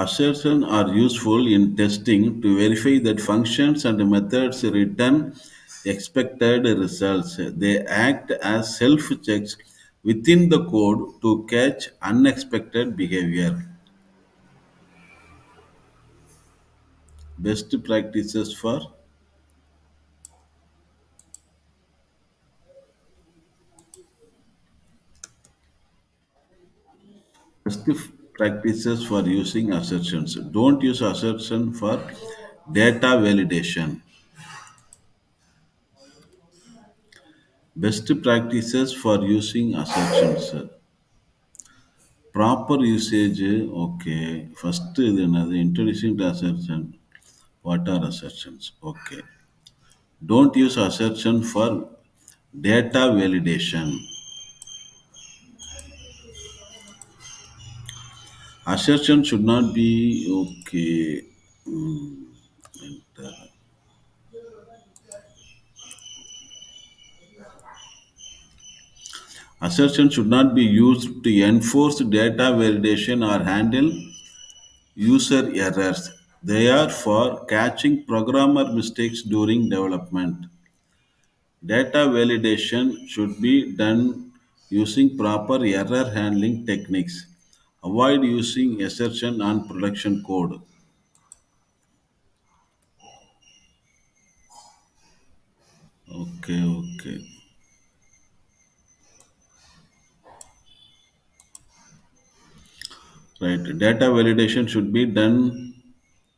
assertions are useful in testing to verify that functions and methods return expected results. They act as self-checks within the code to catch unexpected behavior. Best practices for Best practices for using assertions. Don't use assertion for data validation. Best practices for using assertions. Proper usage. Okay. First is another introducing the assertion. What are assertions? Okay. Don't use assertion for data validation. Assertion should not be okay. Enter. Assertion should not be used to enforce data validation or handle user errors. They are for catching programmer mistakes during development. Data validation should be done using proper error handling techniques. Avoid using assertion on production code. Okay, okay. Right. Data validation should be done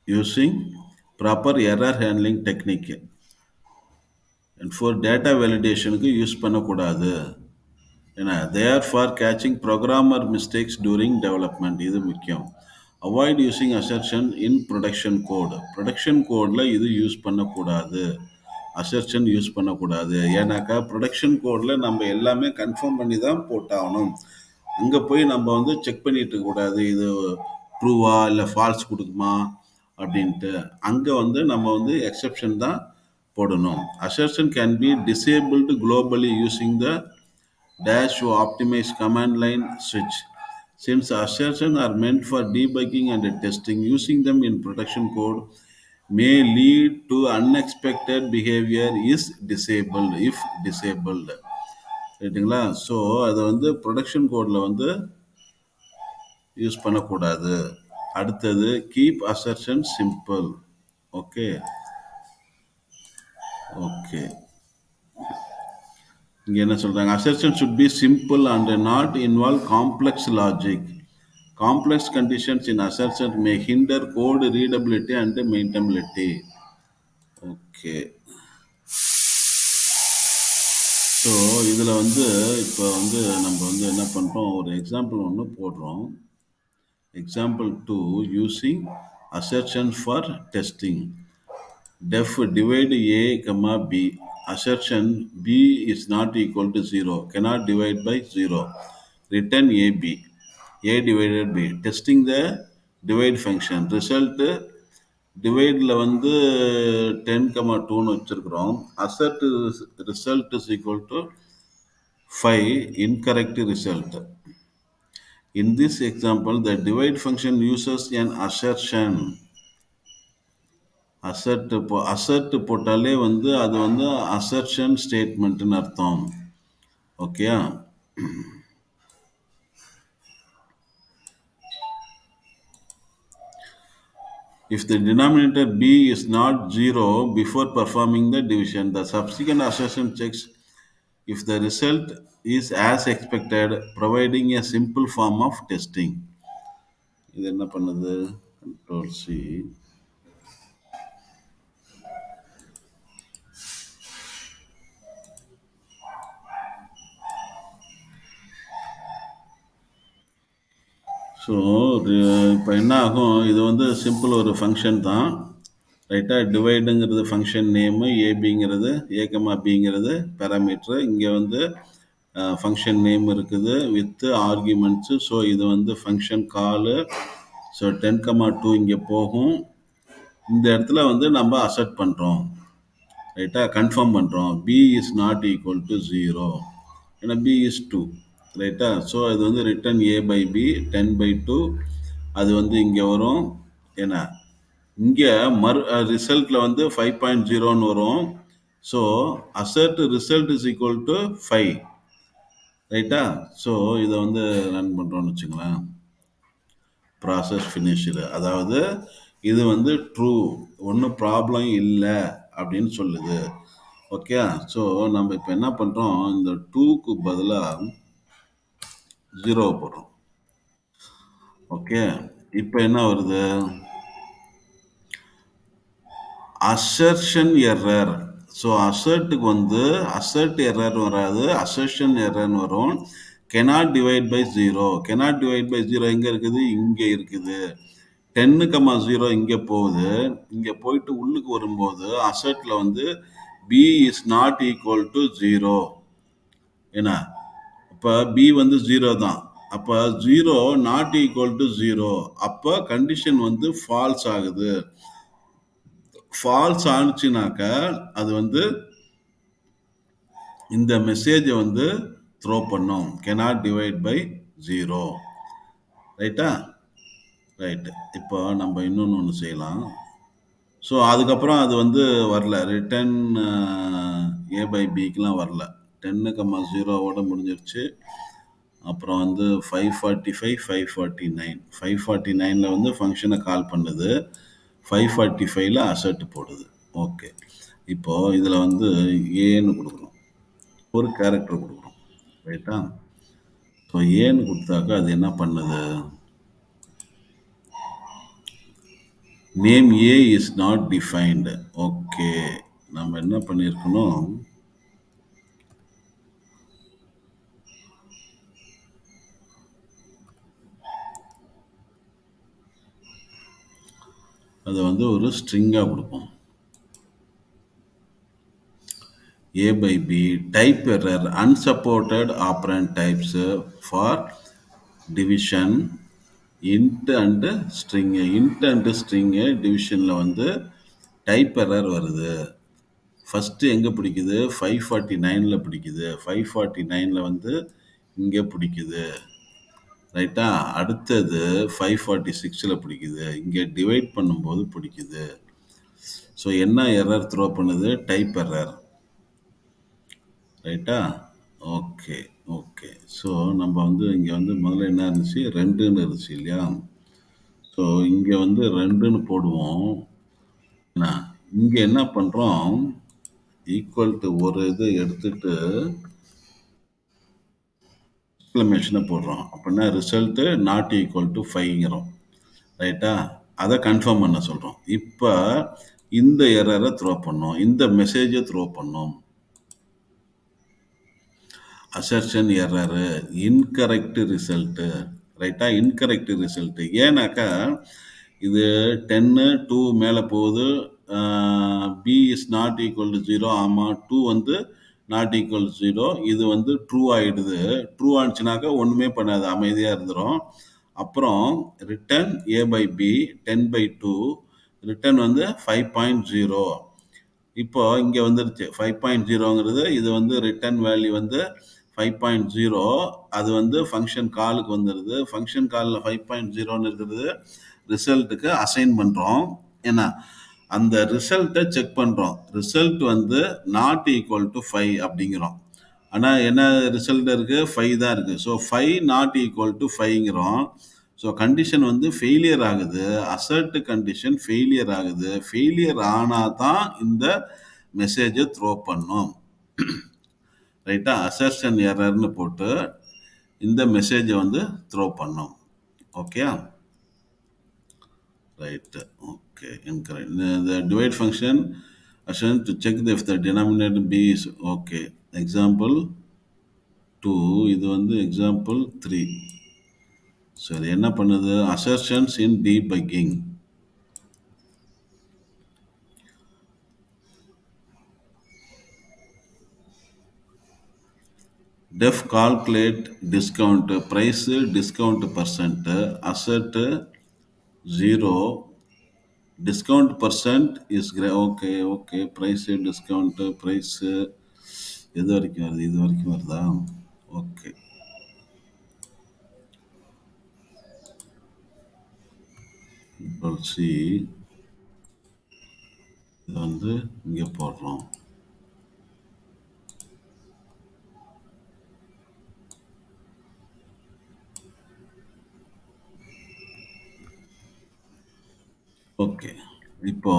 using proper error handling technique. And for data validation use பண்ணக்கூடாது. ஏன்னா they are for catching programmer mistakes during development. இது முக்கியம். Avoid using assertion in production code. Production codeல இது use பண்ணக்கூடாது. Assertion use பண்ணக்கூடாது. ஏன்னாக்கா production கோடில் நம்ம எல்லாமே கன்ஃபார்ம் பண்ணி தான் போட்டாகணும். அங்கே போய் நம்ம வந்து செக் பண்ணிட்டு இருக்கக்கூடாது. இது ட்ரூவா இல்லை ஃபால்ஸ் கொடுக்குமா அப்படின்ட்டு. அங்கே வந்து நம்ம வந்து எக்ஸெப்ஷன் தான் போடணும். Assertion can be disabled globally using the dash to optimize command line switch. Since assertions are meant for debugging and testing, using them in production code may lead to unexpected behavior is disabled if disabled. ரைட்டுங்களா? So அதை வந்து production கோடில் வந்து use பண்ணக்கூடாது. அடுத்தது keep assertion simple. Okay, okay. இங்கே என்ன சொல்கிறாங்க? Assertion should be simple and not involve complex logic. Complex conditions in assertion may hinder code readability and maintainability. Okay. So இதில் வந்து இப்போ வந்து நம்ம வந்து என்ன பண்ணுறோம், ஒரு எக்ஸாம்பிள் ஒன்று போடுறோம். Example 2, using assertion for testing. Def divide A comma B. Assertion B is not equal to 0. Cannot divide by 0. Return AB. A divided B. Testing the divide function. Result டிவைடில் வந்து 10,2ன்னு வச்சுருக்குறோம். Assert result is equal to 5. Incorrect result. In this example, the divide function uses an assertion. Assert போட்டாலே வந்து அது வந்து assertion ஸ்டேட்மெண்ட்னு அர்த்தம். Okay. If the denominator b is not 0 before performing the division, the subsequent assertion checks if the result is as expected, providing a simple form of testing. இது என்ன பண்ணுது? Control C. So இப்போ என்ன ஆகும், இது வந்து simple ஒரு function தான். ரைட்டாக டிவைடுங்கிறது ஃபங்க்ஷன் நேமு, ஏபிங்கிறது ஏகமா பிங்கிறது பேராமீட்ரு. இங்கே வந்து ஃபங்க்ஷன் நேம் இருக்குது வித்து ஆர்கியூமெண்ட்ஸு. ஸோ இது வந்து ஃபங்க்ஷன் காலு. ஸோ 10,2 இங்கே போகும். இந்த இடத்துல வந்து நம்ம அசெட் பண்ணுறோம். ரைட்டாக கன்ஃபார்ம் பண்ணுறோம். B is not equal to 0. ஏன்னா பி இஸ் 2. ரைட்டா? ஸோ அது வந்து ரிட்டன் ஏ பை பி 10/2. அது வந்து இங்கே வரும். ஏன்னா இங்கே ரிசல்ட்டில் வந்து 5.0ன்னு வரும். So assert result is equal to 5. ரைட்டா? ஸோ இதை வந்து ரன் பண்ணுறோன்னு வச்சுங்களேன். Process finished. அதாவது இது வந்து ட்ரூ, ஒன்றும் ப்ராப்ளம் இல்லை அப்படின்னு சொல்லுது. ஓகே. ஸோ நம்ம இப்போ என்ன பண்ணுறோம், இந்த 2க்கு பதிலாக 0 போடுறோம். ஓகே. இப்போ என்ன வருது? Assertion error. ஸோ அசர்ட்டுக்கு வந்து அசர்ட் எரர் வராது, அசர்ஷன் எரர்னு வரும். Cannot divide by 0. Cannot divide by 0 எங்கே இருக்குது? இங்கே இருக்குது. 10,0 இங்கே போகுது. இங்கே போயிட்டு உள்ளுக்கு வரும்போது அசர்ட்டில் வந்து b is not equal to 0. ஏன்னா இப்போ பி வந்து 0 தான். அப்போ 0 நாட் ஈக்குவல் டு 0. அப்போ கண்டிஷன் வந்து ஃபால்ஸ் ஆகுது. ஃபால்ஸ் ஆனிச்சுனாக்க அது வந்து இந்த மெசேஜை வந்து த்ரோ பண்ணும். cannot divide by 0. ரைட்டா? ரைட்டு. இப்போ நம்ம இன்னொன்று ஒன்று செய்யலாம். ஸோ அதுக்கப்புறம் அது வந்து வரல. ரிட்டன் ஏ பை பிக்கெலாம் வரல. 10,0 முடிஞ்சிருச்சு. அப்புறம் வந்து 545, 549. 549ல் வந்து ஃபங்க்ஷனை கால் பண்ணுது. 545ல் அசர்ட் போடுது. ஓகே. இப்போது இதில் வந்து ஏன்னு கொடுக்குறோம், ஒரு கேரக்டர் கொடுக்குறோம். ரைட்டா? ஸோ ஏன்னு கொடுத்தாக்கா அது என்ன பண்ணுது? Name A is not defined. Okay. நம்ம என்ன பண்ணியிருக்கணும், அதை வந்து ஒரு ஸ்ட்ரிங்காக கொடுப்போம். A by B, type error, unsupported operand types for division, int and string. int and string divisionல வந்து type error வருது. ஃபர்ஸ்ட் எங்க பிடிக்குது? 549ல பிடிக்குது. 549ல வந்து இங்க பிடிக்குது. ரைட்டா? அடுத்தது 546ல பிடிக்குது. இங்க டிவைட் பண்ணும்போது பிடிக்குது. ஸோ என்ன எரர் த்ரோ பண்ணுது? Type error. ரைட்டா? Okay, okay. ஸோ நம்ம வந்து இங்க வந்து முதல்ல என்ன இருந்துச்சு? 2ன்னு இருந்துச்சு இல்லையா? ஸோ இங்க வந்து 2ன்னு போடுவோம். என்ன? இங்க என்ன பண்றோம்? ஈக்குவல் டு ஒரு இது எடுத்துட்டு எக்ஸ்க்ளமேஷனை போடுறோம். அப்படின்னா ரிசல்ட்டு நாட் ஈக்குவல் டு 5ங்கிறோம். ரைட்டா? அதை கன்ஃபார்ம் பண்ண சொல்றோம். இப்போ இந்த எரரை த்ரோ பண்ணோம். இந்த மெசேஜை த்ரோ பண்ணோம். Assertion error, incorrect result. ரைட்டா? Incorrect result. ஏன்னாக்கா இது 10 2 மேலே போகுது. B is not equal to 0. ஆமாம், 2 வந்து நாட் ஈக்குவல் டு 0. இது வந்து ட்ரூ ஆயிடுது. ட்ரூ ஆனிச்சுனாக்கா ஒன்றுமே பண்ணாது, அமைதியாக இருந்துரும். அப்புறம் return a by b 10/2, return வந்து 5.0. இப்போ இங்கே வந்துருச்சு 5.0ங்கிறது. இது வந்து ரிட்டர்ன் வேல்யூ வந்து 5.0. அது வந்து ஃபங்க்ஷன் காலுக்கு வந்துடுது. ஃபங்க்ஷன் காலில் 5.0ன்னு இருக்கிறது ரிசல்ட்டுக்கு அசைன் பண்ணுறோம். ஏன்னா அந்த ரிசல்ட்டை செக் பண்ணுறோம். ரிசல்ட் வந்து நாட் ஈக்குவல் டு 5 அப்படிங்கிறோம். ஆனால் என்ன ரிசல்ட் இருக்குது? 5 தான் இருக்குது. ஸோ 5 நாட் ஈக்குவல் டு 5ங்கிறோம். ஸோ கண்டிஷன் வந்து ஃபெயிலியர் ஆகுது. அசர்ட் கண்டிஷன் ஃபெயிலியர் ஆகுது. ஃபெயிலியர் ஆனால் தான் இந்த மெசேஜை த்ரோ பண்ணும். ரைட்டா? அசர்ஷன் எரர்னு போட்டு இந்த மெசேஜை வந்து த்ரோ பண்ணும். Okay, right. Okay, incorrect. The divide function assumes to check if the denominator b is okay. Example 2, இது வந்து example 3. ஸோ இது என்ன பண்ணுது? assertions in debugging. def calculate discount price, discount percent, assert 0, discount percent is okay, okay. price discount price எது வரைக்கும் வருது? இது வரைக்கும் வருதா? ஓகே, சி இது வந்து இங்கே போடுறோம். ஓகே, இப்போ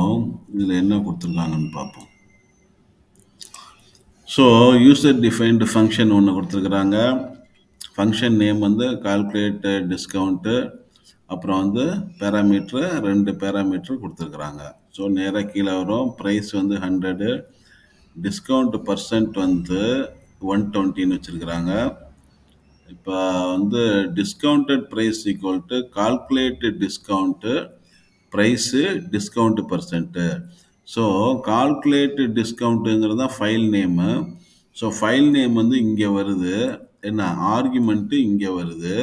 இதில் என்ன கொடுத்துருக்காங்கன்னு பார்ப்போம். ஸோ யூசர் டிஃபைன்டு ஃபங்க்ஷன் ஒன்று கொடுத்துருக்குறாங்க. ஃபங்க்ஷன் நேம் வந்து கால்குலேட் டிஸ்கவுண்ட்டு. அப்புறம் வந்து பேராமீட்ரு 2 பேராமீட்ரு கொடுத்துருக்குறாங்க. ஸோ நேராக கீழே வரும். ப்ரைஸ் வந்து 100, டிஸ்கவுண்ட் பர்சன்ட் வந்து 120ன்னு வச்சுருக்குறாங்க. இப்போ வந்து discounted price equal to calculate discount price discount percent. So calculate டிஸ்கவுண்ட்டுங்கிறது தான் file name. So file name வந்து இங்கே வருது. என்ன ஆர்குமெண்ட்டு இங்கே வருது.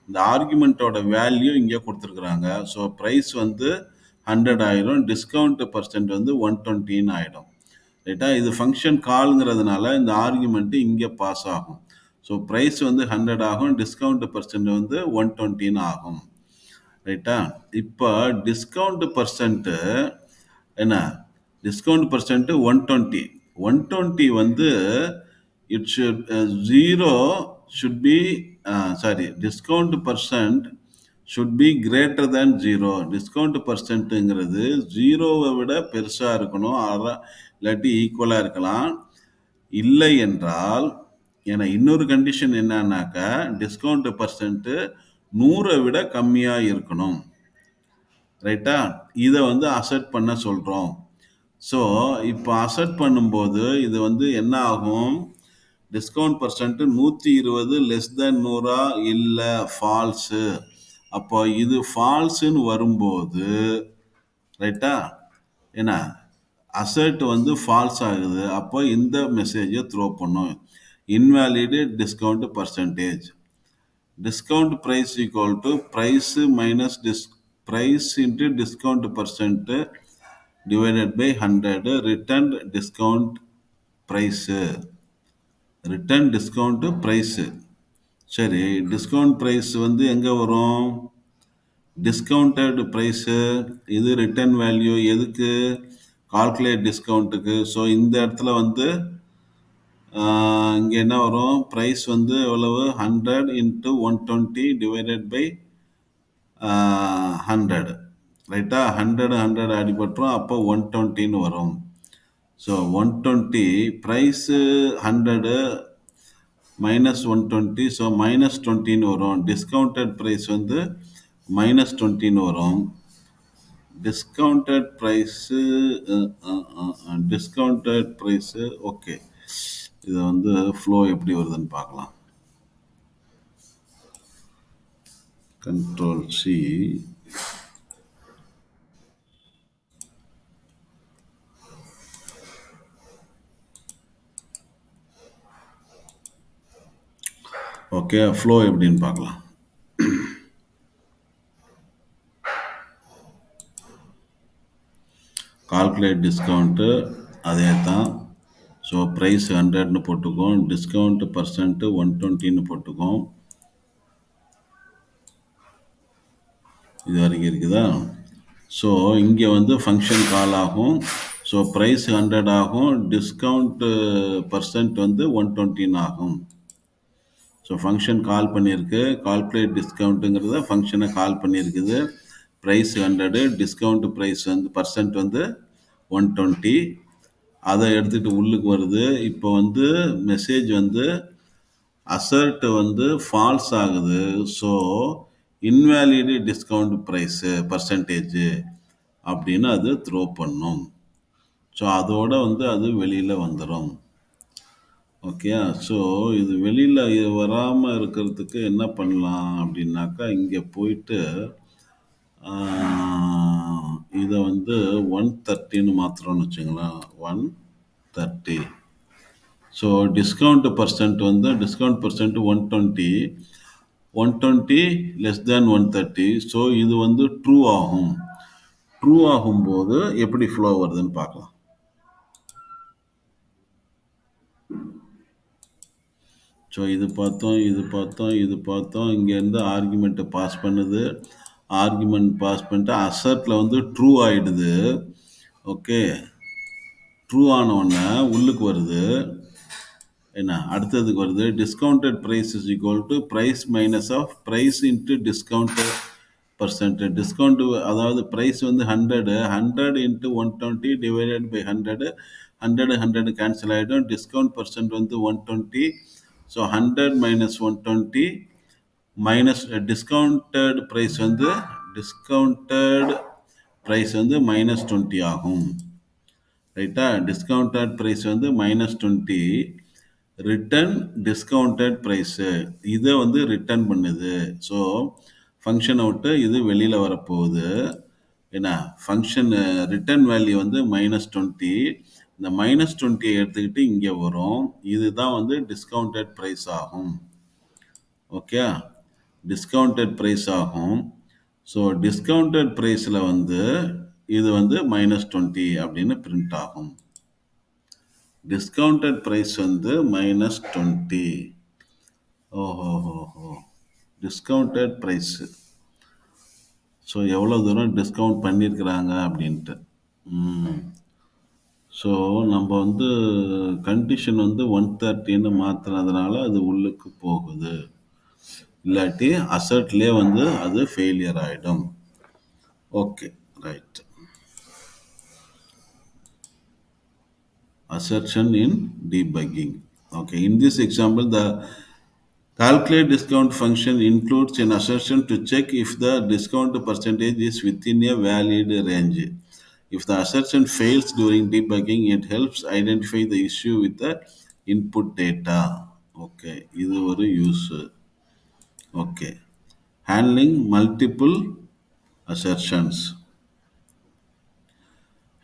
இந்த ஆர்குமெண்ட்டோட வேல்யூ இங்கே கொடுத்துருக்குறாங்க. ஸோ ப்ரைஸ் வந்து 100 ஆயிடும். டிஸ்கவுண்ட் பர்சன்ட் வந்து 120ன்னு ஆகிடும். ரைட்டா? இது ஃபங்க்ஷன் கால்ங்கிறதுனால இந்த ஆர்குமெண்ட்டு இங்கே பாஸ் ஆகும். ஸோ ப்ரைஸ் வந்து 100 ஆகும். டிஸ்கவுண்ட் பர்சன்ட் வந்து 120ன்னு ஆகும். ரைட்டா? இப்போ டிஸ்கவுண்ட் பர்சன்ட்டு என்ன? Discount percent 120. 120 வந்து it should 0 should be sorry discount percent should be greater than 0. Discount பர்சன்ட்டுங்கிறது 0வை விட பெருசாக இருக்கணும். இல்லாட்டி ஈக்குவலாக இருக்கலாம். இல்லை என்றால் ஏன்னா இன்னொரு கண்டிஷன் என்னன்னாக்கா டிஸ்கவுண்ட் பர்சன்ட்டு 100 விட கம்மியாக இருக்கணும். ரைட்டா? இதை வந்து அசெட் பண்ண சொல்கிறோம். ஸோ இப்போ அசெட் பண்ணும்போது இது வந்து என்ன ஆகும்? டிஸ்கவுண்ட் பர்சன்ட் 120 லெஸ் தென் 100 இல்லை, ஃபால்ஸு. அப்போ இது ஃபால்ஸுன்னு வரும்போது ரைட்டா என்ன அசெட் வந்து ஃபால்ஸ் ஆகுது. அப்போ இந்த மெசேஜை த்ரோ பண்ணும். Invalid discount percentage. Discount price equal to price minus price into discount percent divided by 100 return discount price. Return discount price. சரி, டிஸ்கவுண்ட் ப்ரைஸ் வந்து எங்கே வரும்? Discounted price. இது ரிட்டர்ன் வேல்யூ எதுக்கு? கால்குலேட் டிஸ்கவுண்ட்டுக்கு. ஸோ இந்த இடத்துல வந்து இங்கே என்ன வரும்? ப்ரைஸ் வந்து எவ்வளவு? 100 இன்ட்டு 120 டிவைடட் பை 100. ரைட்டா? 100 100 அடிபட்டுரும். அப்போ 120ன்னு வரும். So 120 price 100 minus 120. So minus 20ன்னு வரும். டிஸ்கவுண்டட் ப்ரைஸ் வந்து மைனஸ் 20ன்னு வரும். Discounted price discounted price okay. இது வந்து ஃப்ளோ எப்படி வருதுன்னு பார்க்கலாம். Control C. ஓகே, ஃப்ளோ எப்படின்னு பார்க்கலாம். கால்குலேட் டிஸ்கவுண்ட்டு அதே தான். ஸோ ப்ரைஸ் 100ன்னு போட்டுக்கோம். டிஸ்கவுண்ட் பர்சன்ட்டு 120ன்னு போட்டுக்கோம். இது வரைக்கும் இருக்குதா? ஸோ இங்கே வந்து ஃபங்க்ஷன் கால் ஆகும். ஸோ ப்ரைஸ் 100 ஆகும். டிஸ்கவுண்ட்டு பர்சன்ட் வந்து 120 ஆகும். ஸோ ஃபங்க்ஷன் கால் பண்ணியிருக்கு. கால்குலேட் டிஸ்கவுண்ட்டுங்கிறத ஃபங்க்ஷனை கால் பண்ணியிருக்குது. ப்ரைஸ் 100, டிஸ்கவுண்ட் ப்ரைஸ் வந்து பர்சன்ட் வந்து 120. அதை எடுத்துகிட்டு உள்ளுக்கு வருது. இப்போ வந்து மெசேஜ் வந்து அசர்ட் வந்து ஃபால்ஸ் ஆகுது. So invalid discount price percentage அப்படின்னு அது த்ரோ பண்ணும். ஸோ அதோட வந்து அது வெளியில் வந்துடும். ஓகே. ஸோ இது வெளியில் வராமல் இருக்கிறதுக்கு என்ன பண்ணலாம் அப்படின்னாக்கா, இங்கே போயிட்டு இதை வந்து 130ன்னு மாத்திரம்னு வச்சுங்களேன். 130. ஸோ டிஸ்கவுண்ட் பர்சன்ட் வந்து discount percent 120. 120 less than 130. So இது வந்து ட்ரூ ஆகும். ட்ரூ ஆகும்போது எப்படி ஃப்ளோ வருதுன்னு பார்க்கலாம். ஸோ இது பார்த்தோம், இது பார்த்தோம், இது பார்த்தோம். இங்கேருந்து ஆர்குமெண்ட்டை பாஸ் பண்ணுது. ஆர்குமெண்ட் பாஸ் பண்ணிட்டு அசர்ட்டில் வந்து ட்ரூ ஆகிடுது. ஓகே. ட்ரூ ஆனவுடனே உள்ளுக்கு வருது. என்ன அடுத்ததுக்கு வருது? Discounted price is equal to price minus of price into discount percent. Discount அதாவது ப்ரைஸ் வந்து 100 இன்ட்டு 120 டிவைடட் பை 100. 100 கேன்சல் ஆகிடும். டிஸ்கவுண்ட் பர்சன்ட் வந்து 120. So 100 minus 120 minus discounted price வந்து மைனஸ் 20 ஆகும். ரைட்டா? டிஸ்கவுண்டட் ப்ரைஸ் வந்து மைனஸ் 20. ரிட்டர்ன் டிஸ்கவுண்டட் ப்ரைஸு இதை வந்து ரிட்டர்ன் பண்ணுது. ஸோ ஃபங்க்ஷனை விட்டு இது வெளியில் வரப்போகுது. என்ன ஃபங்க்ஷன் ரிட்டர்ன் வேல்யூ வந்து மைனஸ் 20. இந்த மைனஸ் 20 எடுத்துக்கிட்டு இங்கே வரும். இதுதான் வந்து டிஸ்கவுண்டட் ப்ரைஸ் ஆகும். ஓகே. டிஸ்கவுண்டட் ப்ரைஸ் ஆகும். ஸோ டிஸ்கவுண்டட் ப்ரைஸில் வந்து இது வந்து மைனஸ் 20 அப்படின்னு பிரிண்ட் ஆகும். டிஸ்கவுண்டட் ப்ரைஸ் வந்து மைனஸ் 20. ஓஹோஹோஹோ. Discounted price. ஸோ எவ்வளோ தூரம் டிஸ்கவுண்ட் பண்ணியிருக்கிறாங்க அப்படின்ட்டு. ஸோ நம்ம வந்து கண்டிஷன் வந்து 130ன்னு மாற்றினதுனால அது உள்ளுக்கு போகுது. இல்லாட்டி அசர்ட்லேயே வந்து அது ஃபெயிலியர் ஆகிடும். Okay, right. Assertion in debugging. Okay, in this example, the calculate discount function includes an assertion to check if the discount percentage is within a valid range. If the assertion fails during debugging, it helps identify the issue with the input data. Okay, இது ஒரு use. Okay, handling multiple assertions.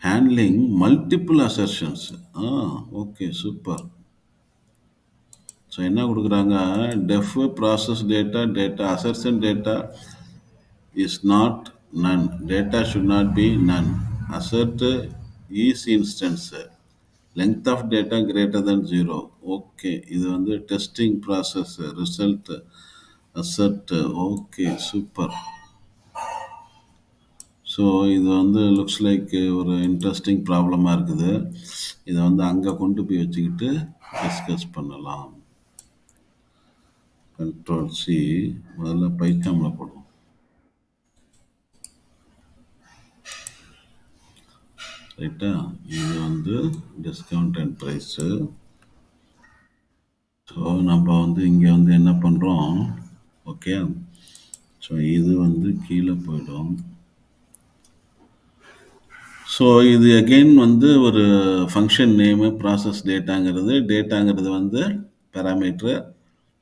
Handling multiple assertions. Okay, super. So என்ன கொடுக்குறாங்க? Def process data assertion data is not none. Data should not be none. assert is instance length of data greater than 0. Okay இது வந்து testing process result assert. Okay super. So இது வந்து looks like ஒரு interesting ப்ராப்ளமாக இருக்குது. இதை வந்து அங்கே கொண்டு போய் வச்சுக்கிட்டு டிஸ்கஸ் பண்ணலாம். கண்ட்ரோல் சி, முதல்ல பைத்தானில் போடுவோம். ரைட்டா, இது வந்து டிஸ்கவுண்ட் அண்ட் ப்ரைஸு. ஸோ நம்ம வந்து இங்கே வந்து என்ன பண்ணுறோம், ஓகே. ஸோ இது வந்து கீழே போயிடும். ஸோ இது அகெயின் வந்து ஒரு ஃபங்க்ஷன் நேமு, ப்ராசஸ் டேட்டாங்கிறது வந்து பேராமீட்ரு.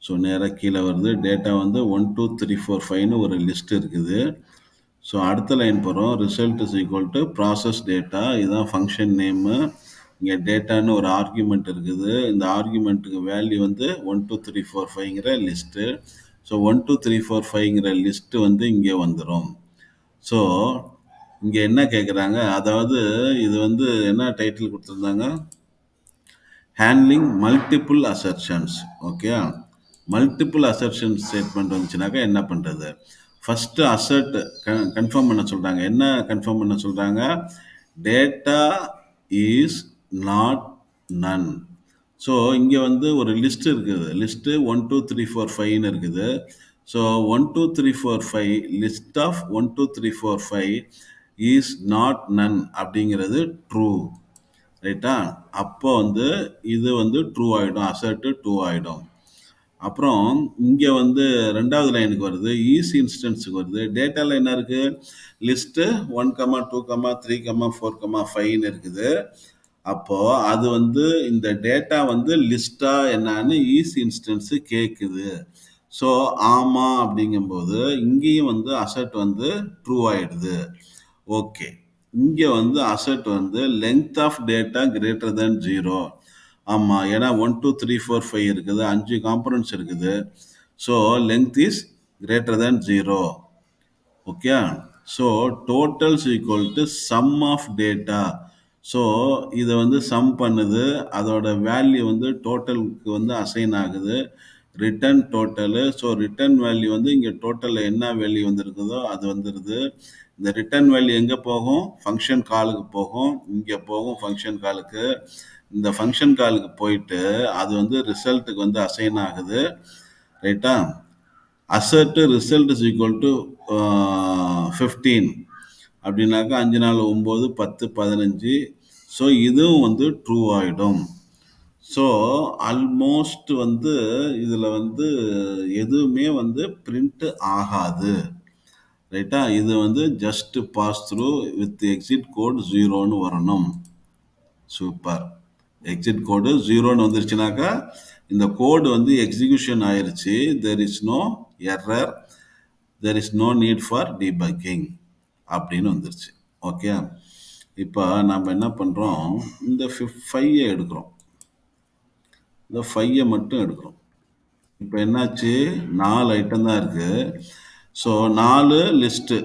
ஸோ நேராக கீழே வருது. டேட்டா வந்து 1 2 3 4 5ன்னு ஒரு லிஸ்ட் இருக்குது. ஸோ அடுத்த லைன் போகிறோம். Result is equal to process data. இதுதான் ஃபங்க்ஷன் நேமு. இங்கே டேட்டான்னு ஒரு ஆர்கியூமெண்ட் இருக்குது. இந்த ஆர்கியூமெண்ட்டுக்கு வேல்யூ வந்து 1 2 3 4 5ங்கிற லிஸ்ட்டு. ஸோ 1 2 3 4 5ங்கிற லிஸ்ட்டு வந்து இங்கே வந்துடும். ஸோ இங்கே என்ன கேட்குறாங்க, அதாவது இது வந்து என்ன டைட்டில் கொடுத்துருந்தாங்க, handling multiple assertions. Okay, multiple assertion statement வந்துச்சுனாக்கா என்ன பண்ணுறது. ஃபஸ்ட்டு அசர்ட் கன்ஃபார்ம் பண்ண சொல்கிறாங்க. என்ன கன்ஃபார்ம் பண்ண சொல்கிறாங்க, data is not none. So இங்கே வந்து ஒரு லிஸ்ட் இருக்குது. லிஸ்ட்டு 1 2 3 4 5ன்னு இருக்குது. So 1 2 3 4 5 list of 1 2 3 4 5 is not none அப்படிங்கிறது ட்ரூ. ரைட்டா, அப்போ வந்து இது வந்து ட்ரூ ஆகிடும், அசர்ட்டு ட்ரூ ஆகிடும். அப்புறம் இங்கே வந்து ரெண்டாவது லைனுக்கு வருது, ஈஸ் இன்ஸ்டன்ஸுக்கு வருது. டேட்டாவில் என்ன இருக்குது, லிஸ்ட்டு 1 2 3 4 5ன்னு இருக்குது. அப்போது அது வந்து இந்த டேட்டா வந்து லிஸ்ட்டாக என்னான்னு ஈஸ் இன்ஸ்டன்ஸு கேட்குது. ஸோ ஆமாம் அப்படிங்கும்போது இங்கேயும் வந்து அசர்ட் வந்து ட்ரூ ஆகிடுது. ஓகே, இங்கே வந்து அசர்ட் வந்து length of data greater than 0. ஆமாம், ஏன்னா 1 2 3 4 5 இருக்குது, 5 காம்பனன்ட்ஸ் இருக்குது. So length is greater than 0. Okay, so totals equal to sum of data. So இதை வந்து சம் பண்ணுது, அதோட வேல்யூ வந்து டோட்டலுக்கு வந்து அசைன் ஆகுது, return total. So return value வந்து இங்கே டோட்டலில் என்ன வேல்யூ வந்துருக்குதோ அது வந்துடுது. இந்த ரிட்டர்ன் வேல்யூ எங்கே போகும், ஃபங்க்ஷன் காலுக்கு போகும். இங்கே போகும் ஃபங்க்ஷன் காலுக்கு. இந்த ஃபங்க்ஷன் காலுக்கு போயிட்டு அது வந்து ரிசல்ட்டுக்கு வந்து அசைன் ஆகுது. ரைட்டா, அசர்ட்டு ரிசல்ட் இஸ் ஈக்குவல் டு 15 அப்படின்னாக்கா 5 4 9 10 15. ஸோ இதுவும் வந்து ட்ரூ ஆகிடும். ஸோ ஆல்மோஸ்ட் வந்து இதில் வந்து எதுவுமே வந்து பிரிண்ட் ஆகாது. ரைட்டா, இது வந்து just pass through with exit code 0ன்னு வரணும். சூப்பர். எக்ஸிட் கோடு 0ன்னு வந்துருச்சுனாக்கா இந்த கோடு வந்து எக்ஸிக்யூஷன் ஆயிருச்சு. There is no error, there is no need for debugging அப்படின்னு வந்துருச்சு. ஓகே, இப்போ நம்ம என்ன பண்ணுறோம், இந்த 5 எடுக்கிறோம், இந்த 5 மட்டும் எடுக்கிறோம். இப்போ என்னாச்சு, 4 ஐட்டம் தான் இருக்குது. ஸோ 4 லிஸ்ட்டு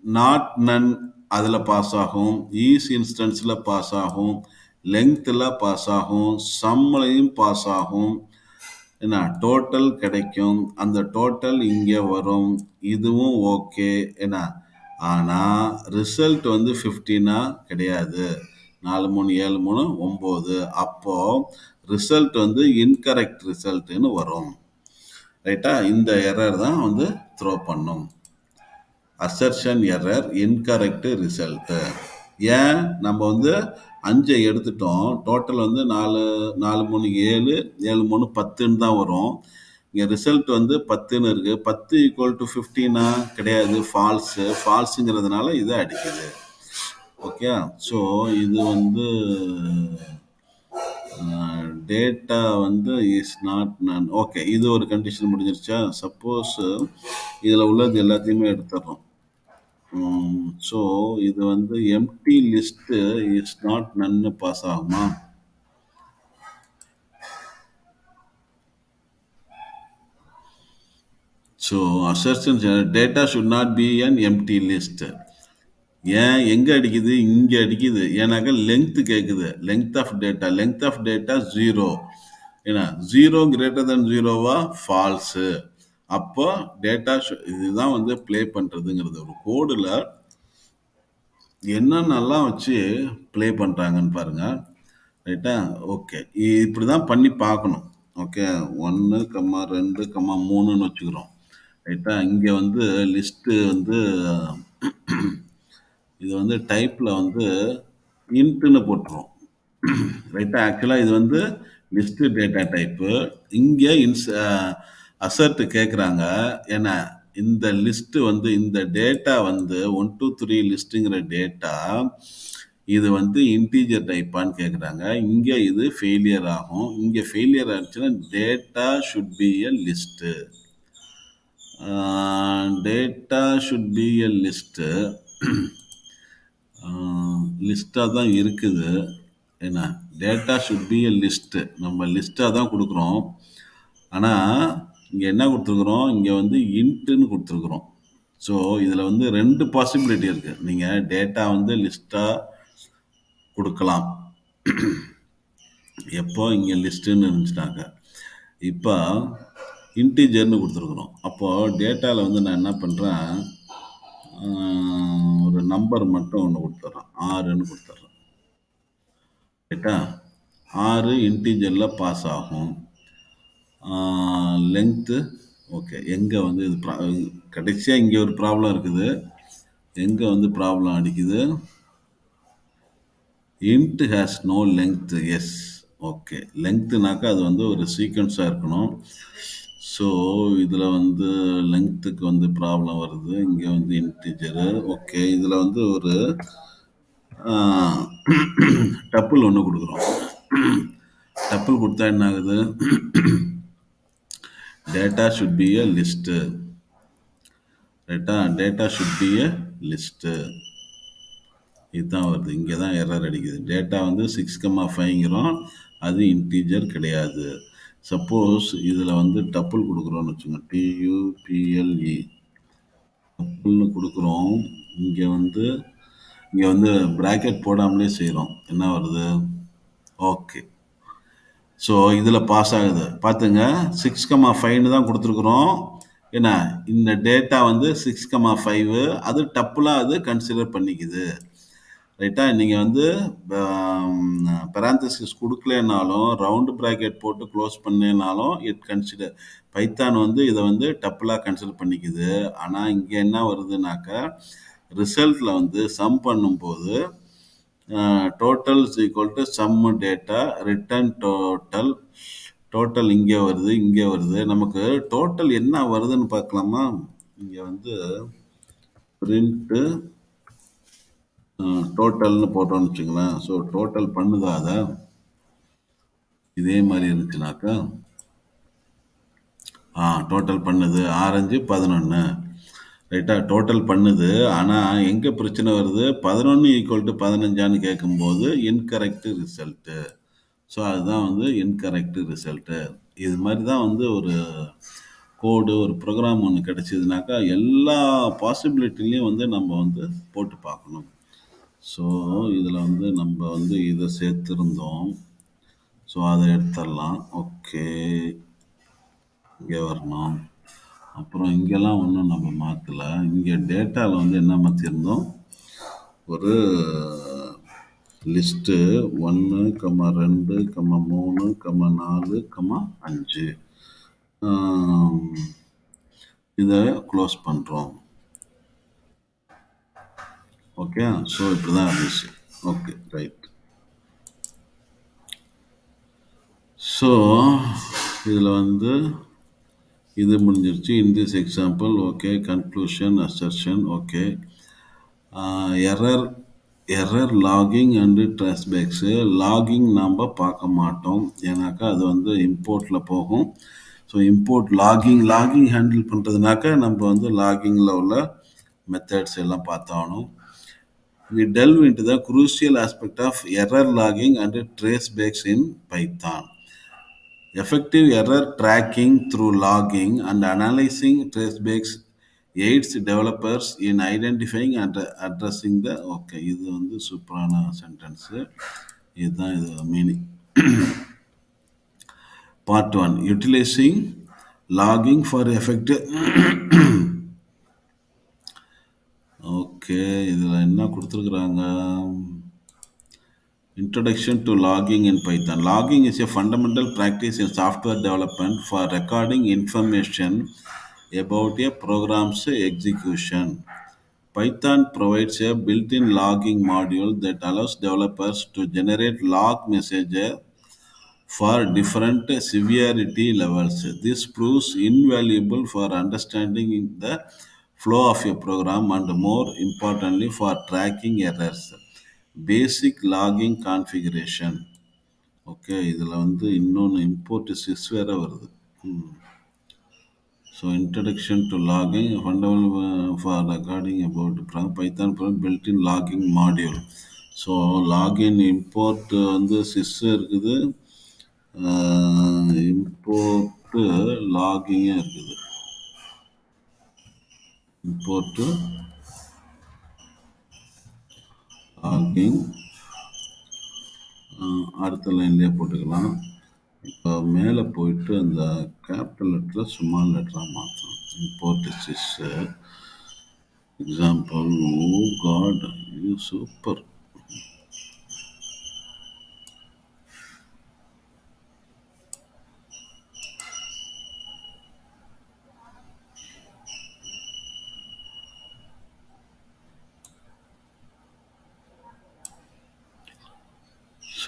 நாட் நன் அதில் பாஸ் ஆகும், ஈஸ் இன்ஸ்டன்ஸில் பாஸ் ஆகும், லெங்க்த்தில் பாஸ் ஆகும், சம்லையும் பாஸ் ஆகும். என்ன டோட்டல் கிடைக்கும், அந்த டோட்டல் இங்கே வரும். இதுவும் ஓகே என்ன, ஆனால் ரிசல்ட் வந்து 15 கிடையாது. 4 3 7 3 9. அப்போது ரிசல்ட் வந்து இன்கரெக்ட் ரிசல்ட்டுன்னு வரும். ரைட்டா, இந்த எரர் தான் வந்து த்ரோ பண்ணும். Assertion error, incorrect result. ஏன், நம்ம வந்து 5 எடுத்துட்டோம், டோட்டல் வந்து 4 4 3 7 7 3 10ன்னு தான் வரும். இங்கே ரிசல்ட் வந்து 10ன்னு இருக்குது. 10 ஈக்குவல் டு 15 கிடையாது, ஃபால்ஸு. ஃபால்ஸுங்கிறதுனால இதை அடிக்குது. ஓகே, ஸோ இது வந்து டேட்டா வந்து இஸ் நாட் நன். ஓகே, இது ஒரு கண்டிஷன் முடிஞ்சிருச்சா. சப்போஸ் இதில் உள்ளது எல்லாத்தையுமே எடுத்துடுறோம். ஸோ இது வந்து எம்டி லிஸ்ட்டு இஸ் நாட் நன்னு பாஸ் ஆகுமா. So assertion data should not be an empty list. ஏன் எங்க அடிக்குது? இங்க அடிக்குது. ஏன்னாக்கா லெங்த் கேட்குது. Length of data. Length of data 0. ஏன்னா 0 கிரேட்டர் தென் 0வா? ஃபால்ஸு. அப்போ டேட்டா இதுதான் வந்து ப்ளே பண்றதுங்கிறது. ஒரு கோடுல என்னென்னலாம் வச்சு ப்ளே பண்றாங்கன்னு பாருங்க. ரைட்டா? ஓகே. இப்படிதான் பண்ணி பார்க்கணும். ஓகே. 1, 2, 3ன்னு வச்சுக்கிறோம். ரைட்டா? இங்க வந்து லிஸ்ட்டு வந்து இது வந்து டைப்ல வந்து இன்ட்ன்னு போட்டுரும். ரைட்டா? ஆக்சுவலா இது வந்து லிஸ்ட் டேட்டா டைப்பு. இங்க அசர்ட் கேட்குறாங்க. ஏன்னா இந்த லிஸ்ட் வந்து இந்த டேட்டா வந்து 1, 2, 3 லிஸ்ட்டுங்கிற டேட்டா இது வந்து இன்டீஜர் டைப்பான்னு கேட்குறாங்க. இங்க இது ஃபெயிலியர் ஆகும். இங்க ஃபெயிலியர் ஆச்சுன்னா data should be a list. Data should be a list. லிஸ்ட்டாக தான் இருக்குது. என்ன data should be a list. நம்ம லிஸ்ட்டாக தான் கொடுக்குறோம். ஆனால் இங்கே என்ன கொடுத்துருக்குறோம்? இங்கே வந்து இன்ட்டுன்னு கொடுத்துருக்குறோம். ஸோ இதில் வந்து 2 பாசிபிலிட்டி இருக்குது. நீங்கள் டேட்டா வந்து லிஸ்ட்டாக கொடுக்கலாம். எப்போ இங்கே லிஸ்ட்டுன்னு இருந்துச்சுனாக்க. இப்போ இன்டீஜர்னு கொடுத்துருக்குறோம். அப்போது டேட்டாவில் வந்து நான் என்ன பண்ணுறேன்? ஒரு நம்பர் மட்டும் ஒன்று கொடுத்துட்றேன். 6ன்னு கொடுத்துட்றேன். ரைட்டா? 6 இன்டீஜரில் பாஸ் ஆகும். Length okay. எங்கே வந்து இது கடைசியாக இங்கே ஒரு ப்ராப்ளம் இருக்குது. எங்கே வந்து ப்ராப்ளம் அடிக்குது? Int has no length. Yes. Okay. லெங்க்த்துனாக்கா அது வந்து ஒரு சீக்வன்ஸாக இருக்கணும். ஸோ இதில் வந்து லெங்க்த்துக்கு வந்து ப்ராப்ளம் வருது. இங்கே வந்து இன்டிஜரு. ஓகே. இதில் வந்து ஒரு டப்புள் ஒன்று கொடுக்குறோம். டப்புள் கொடுத்தா என்ன ஆகுது? Data should be a list. ரைட்டா? Data should be a list. இதுதான் வருது. இங்கே தான் எரர் அடிக்குது. டேட்டா வந்து 6,5ங்கிறோம். அது இன்டீஜர் கிடையாது. சப்போஸ் இதில் வந்து டப்புள் கொடுக்குறோன்னு வச்சுங்க. TUPLE டப்புள்னு கொடுக்குறோம். இங்கே வந்து ப்ராக்கெட் போடாமலே செய்கிறோம். என்ன வருது? ஓகே. ஸோ இதில் பாஸ் ஆகுது. பார்த்துங்க 6,5ன்னு தான் கொடுத்துருக்குறோம். என்ன இந்த டேட்டா வந்து 6,5 அது டப்புலாக அது கன்சிடர் பண்ணிக்குது. ரைட்டா? நீங்கள் வந்து பெராந்தசிஸ் கொடுக்கலனாலும் ரவுண்டு ப்ராக்கெட் போட்டு க்ளோஸ் பண்ணேனாலும் இட் கன்சிடர். பைத்தான் வந்து இதை வந்து டப்புலாக கன்சிடர் பண்ணிக்குது. ஆனால் இங்கே என்ன வருதுனாக்கா ரிசல்ட்டில் வந்து சம் பண்ணும்போது total is equal to sum data return total. Total இங்கே வருது, இங்கே வருது. நமக்கு டோட்டல் என்ன வருதுன்னு பார்க்கலாமா? இங்கே வந்து பிரிண்ட்டு டோட்டல்னு போட்டோம்னு வச்சுங்களேன். ஸோ டோட்டல் பண்ணுதா? அதை இதே மாதிரி இருந்துச்சுனாக்கா டோட்டல் பண்ணுது. ஆரஞ்சு 11. ரைட்டா? டோட்டல் பண்ணுது. ஆனால் எங்கே பிரச்சனை வருது? 11 ஈக்குவல் டு 15ஆன்னு கேட்கும்போது இன்கரெக்ட் ரிசல்ட்டு. ஸோ அதுதான் வந்து இன்கரெக்ட் ரிசல்ட்டு. இது மாதிரி தான் வந்து ஒரு கோடு ஒரு ப்ரோக்ராம் ஒன்று கிடச்சிதுனாக்கா எல்லா பாசிபிலிட்டிலையும் வந்து நம்ம வந்து போட்டு பார்க்கணும். ஸோ இதில் வந்து நம்ம வந்து இதை சேர்த்துருந்தோம். ஸோ அதை எடுத்துடலாம். ஓகே. இங்கே வரணும். அப்புறம் இங்கெல்லாம் ஒன்றும் நம்ம மாற்றலை. இங்கே டேட்டாவில் வந்து என்ன மாற்றிருந்தோம்? ஒரு லிஸ்ட்டு 1, 2, 3, 4, 5 இதை க்ளோஸ் பண்ணுறோம். ஓகே. ஸோ இப்படி தான் இருந்துச்சு. ஓகே. ரைட். ஸோ இதில் வந்து இது முடிஞ்சிருச்சு. In this example okay. Conclusion assertion okay. Error logging and tracebacks. Logging நாம் பார்க்க மாட்டோம். ஏன்னாக்கா அது வந்து இம்போர்ட்டில் போகும். ஸோ இம்போர்ட் லாகிங் ஹேண்டில் பண்ணுறதுனாக்கா நம்ம வந்து லாகிங்கில் உள்ள மெத்தட்ஸ் எல்லாம் பார்த்தாகணும். We delve into the crucial aspect of error logging and tracebacks in Python. Effective error tracking through logging and analyzing tracebacks aids developers in identifying and addressing the okay இது வந்து சூப்பரான சென்டென்ஸு இதுதான் இது meaning part one utilising logging for effective okay இதில் என்ன கொடுத்துருக்குறாங்க Introduction to logging in Python. Logging is a fundamental practice in software development for recording information about a program's execution. Python provides a built-in logging module that allows developers to generate log messages for different severity levels. This proves invaluable for understanding the flow of a program and more importantly for tracking errors. Basic logging configuration. Okay இதில் வந்து இன்னொன்று import sys வேற வருது. So introduction to logging fundamental for recording about Python built-in logging module. So logging import வந்து sys இருக்குது, import லாகிங்கும் இருக்குது. Import logging அடுத்த லைன்லேயே போட்டுக்கலாம். இப்போ மேலே போயிட்டு அந்த கேபிட்டல் லெட்டரை ஸ்மால் லெட்டராக மாற்றணும். Import sys example. Oh God, இது சூப்பர்.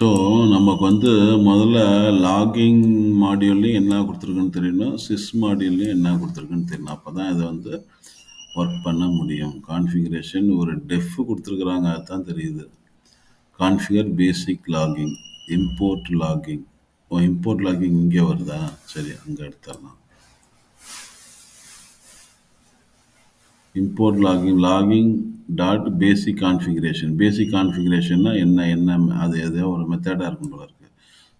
ஸோ நமக்கு வந்து முதல்ல லாகிங் மாடியூல்லையும் என்ன கொடுத்துருக்குன்னு தெரியணும், சிஸ் மாடியூல்லையும் என்ன கொடுத்துருக்குன்னு தெரியணும். அப்போ தான் இதை வந்து ஒர்க் பண்ண முடியும். கான்ஃபிகரேஷன் ஒரு டெஃப் கொடுத்துருக்குறாங்க, அதுதான் தெரியுது. கான்ஃபிகர் பேசிக் லாகிங், இம்போர்ட் லாகிங். ஓ இம்போர்ட் லாகிங் இங்கே வருதா, சரி அங்கே எடுத்துடலாம். இம்போர்ட் லாகிங் டாட் பேசிக் கான்ஃபிகரேஷன். பேசிக் கான்ஃபிகரேஷன்னா என்ன அது ஏதோ ஒரு மெத்தடாக இருக்கும் போல இருக்குது.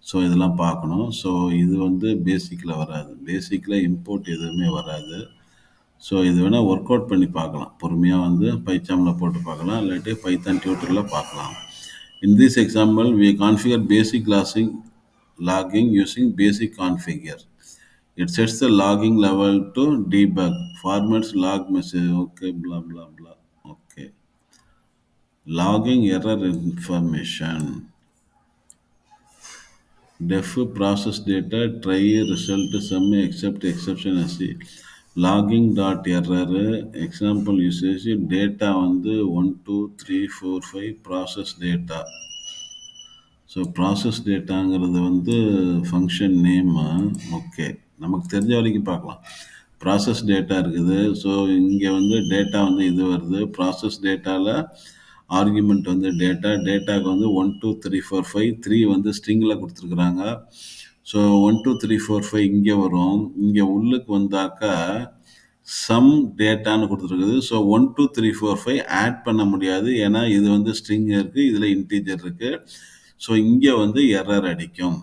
ஸோ இதெல்லாம் பார்க்கணும். ஸோ இது வந்து பேசிக்கில் வராது, பேசிக்கில் இம்போர்ட் எதுவுமே வராது. ஸோ இது வேணால் ஒர்க் அவுட் பண்ணி பார்க்கலாம், பொறுமையாக வந்து பைத்தானில் போட்டு பார்க்கலாம், இல்லாட்டி பைத்தான் டியூட்டரில் பார்க்கலாம். In this example, we configure basic logging using basic configure. It sets the logging level to debug, formats log message, okay, blah, blah, blah. Okay. Logging error information. Def process data, try, result, sum, except, exception, SC. Logging dot error, example usage, data வந்து 1 2 3 4 5 process data. So process டேட்டாங்கிறது வந்து function name. Okay, நமக்கு தெரிஞ்ச வரைக்கும் பார்க்கலாம். Process data இருக்குது. So இங்கே வந்து data வந்து இது வருது. ப்ராசஸ் டேட்டாவில் ஆர்குமெண்ட் வந்து டேட்டாவுக்கு வந்து 1 2 3 4 5 3 வந்து ஸ்ட்ரிங்கில் கொடுத்துருக்குறாங்க. ஸோ 1 2 3 4 5 இங்கே வரும். இங்கே உள்ளுக்கு வந்தாக்கா சம் டேட்டான்னு கொடுத்துருக்குது. ஸோ 1 2 3 4 5 ஆட் பண்ண முடியாது, ஏன்னா இது வந்து ஸ்ட்ரிங் இருக்குது, இதில் இன்டீஜர் இருக்குது. ஸோ இங்கே வந்து எரர் அடிக்கும்.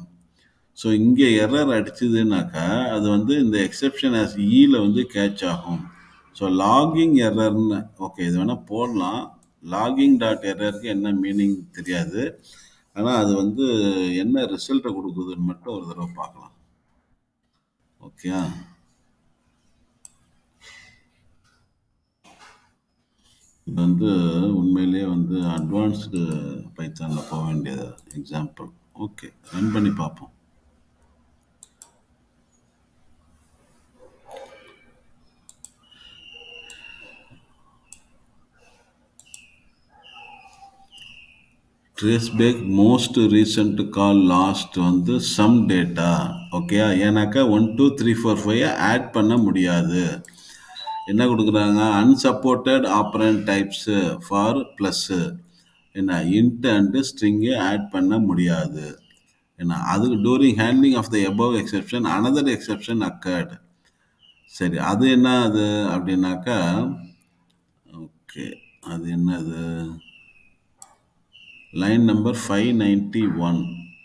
ஸோ இங்கே எரர் அடிச்சதுனாக்கா அது வந்து இந்த எக்ஸெப்ஷன் ஆஸ் ஈல வந்து கேட்ச் ஆகும். ஸோ லாகிங் எரர்னு ஓகே இது வேணால் போடலாம். லாகிங் டாட் எரருக்கு என்ன மீனிங் தெரியாது, ஆனால் அது வந்து என்ன ரிசல்ட்டை கொடுக்குதுன்னு மட்டும் ஒரு தடவை பார்க்கலாம். ஓகே, இது வந்து உண்மையிலேயே வந்து அட்வான்ஸ்டு பைத்தானில் போக வேண்டிய எக்ஸாம்பிள். ஓகே, ரன் பண்ணி பார்ப்போம். ட்ரேஸ் பேக் மோஸ்ட் ரீசன்ட் கால் லாஸ்ட் வந்து சம் டேட்டா. ஓகே, ஏன்னாக்கா 1 2 3 4 5 ஆட் பண்ண முடியாது. என்ன கொடுக்குறாங்க, unsupported operand types for plus, என்ன இன்ட் அண்டு ஸ்ட்ரிங்கு ஆட் பண்ண முடியாது. ஏன்னா அதுக்கு during handling of the above exception another exception occurred. சரி, அது என்ன அது அப்படின்னாக்கா, ஓகே அது என்னது, line number 591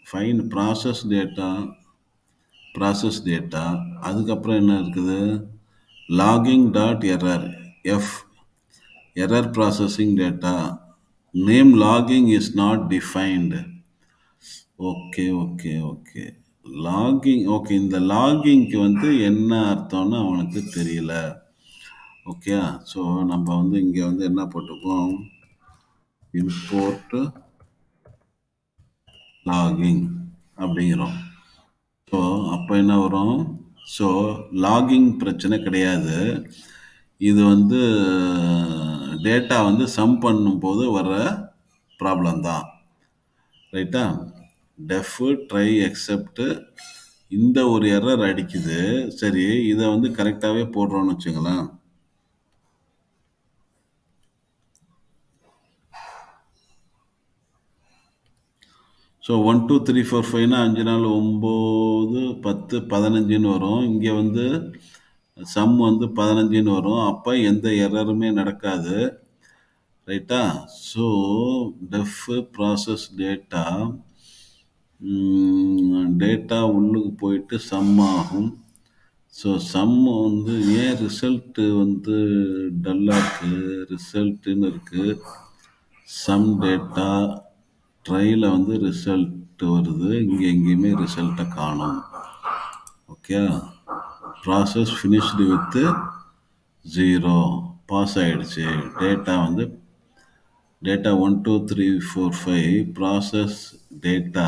fine process data. அதுக்கப்புறம் என்ன இருக்குது, logging dot error. F, error processing data. Name logging is not defined. Okay, okay, okay. Logging okay. இந்த லாகிங்க்கு வந்து என்ன அர்த்தம்னு அவனுக்கு தெரியல. ஓகே. ஸோ நம்ம வந்து இங்கே வந்து என்ன போட்டுப்போம், இம்போர்ட் லாகிங் அப்படிங்கிறோம். ஸோ அப்போ என்ன வரும், ஸோ லாகிங் பிரச்சனை கிடையாது. இது வந்து டேட்டா வந்து சம் பண்ணும்போது வர்ற ப்ராப்ளம் தான். ரைட்டா? டெஃப் ட்ரை எக்ஸெப்ட் இந்த ஒரு எரர் அடிக்குது. சரி, இதை வந்து கரெக்டாகவே போடுறோன்னு வச்சுங்களேன். ஸோ 1 2 3 4 5னா 5 நாள் 9 10 15ன்னு வரும். இங்கே வந்து சம் வந்து 15ன்னு வரும். அப்போ எந்த எரருமே நடக்காது. ரைட்டா? So def process data, data உள்ளுக்கு போயிட்டு சம் ஆகும். ஸோ சம் வந்து ஏன் ரிசல்ட்டு வந்து டல்லாக இருக்குது, ரிசல்ட்டுன்னு இருக்குது. சம் டேட்டா ட்ரையில் வந்து ரிசல்ட் வருது, இங்கே எங்கேயுமே ரிசல்ட்டை காணும். Okay. Process finished with 0, pass ஆகிடுச்சு. டேட்டா வந்து டேட்டா 1 2 3 4 5 ப்ராசஸ் டேட்டா.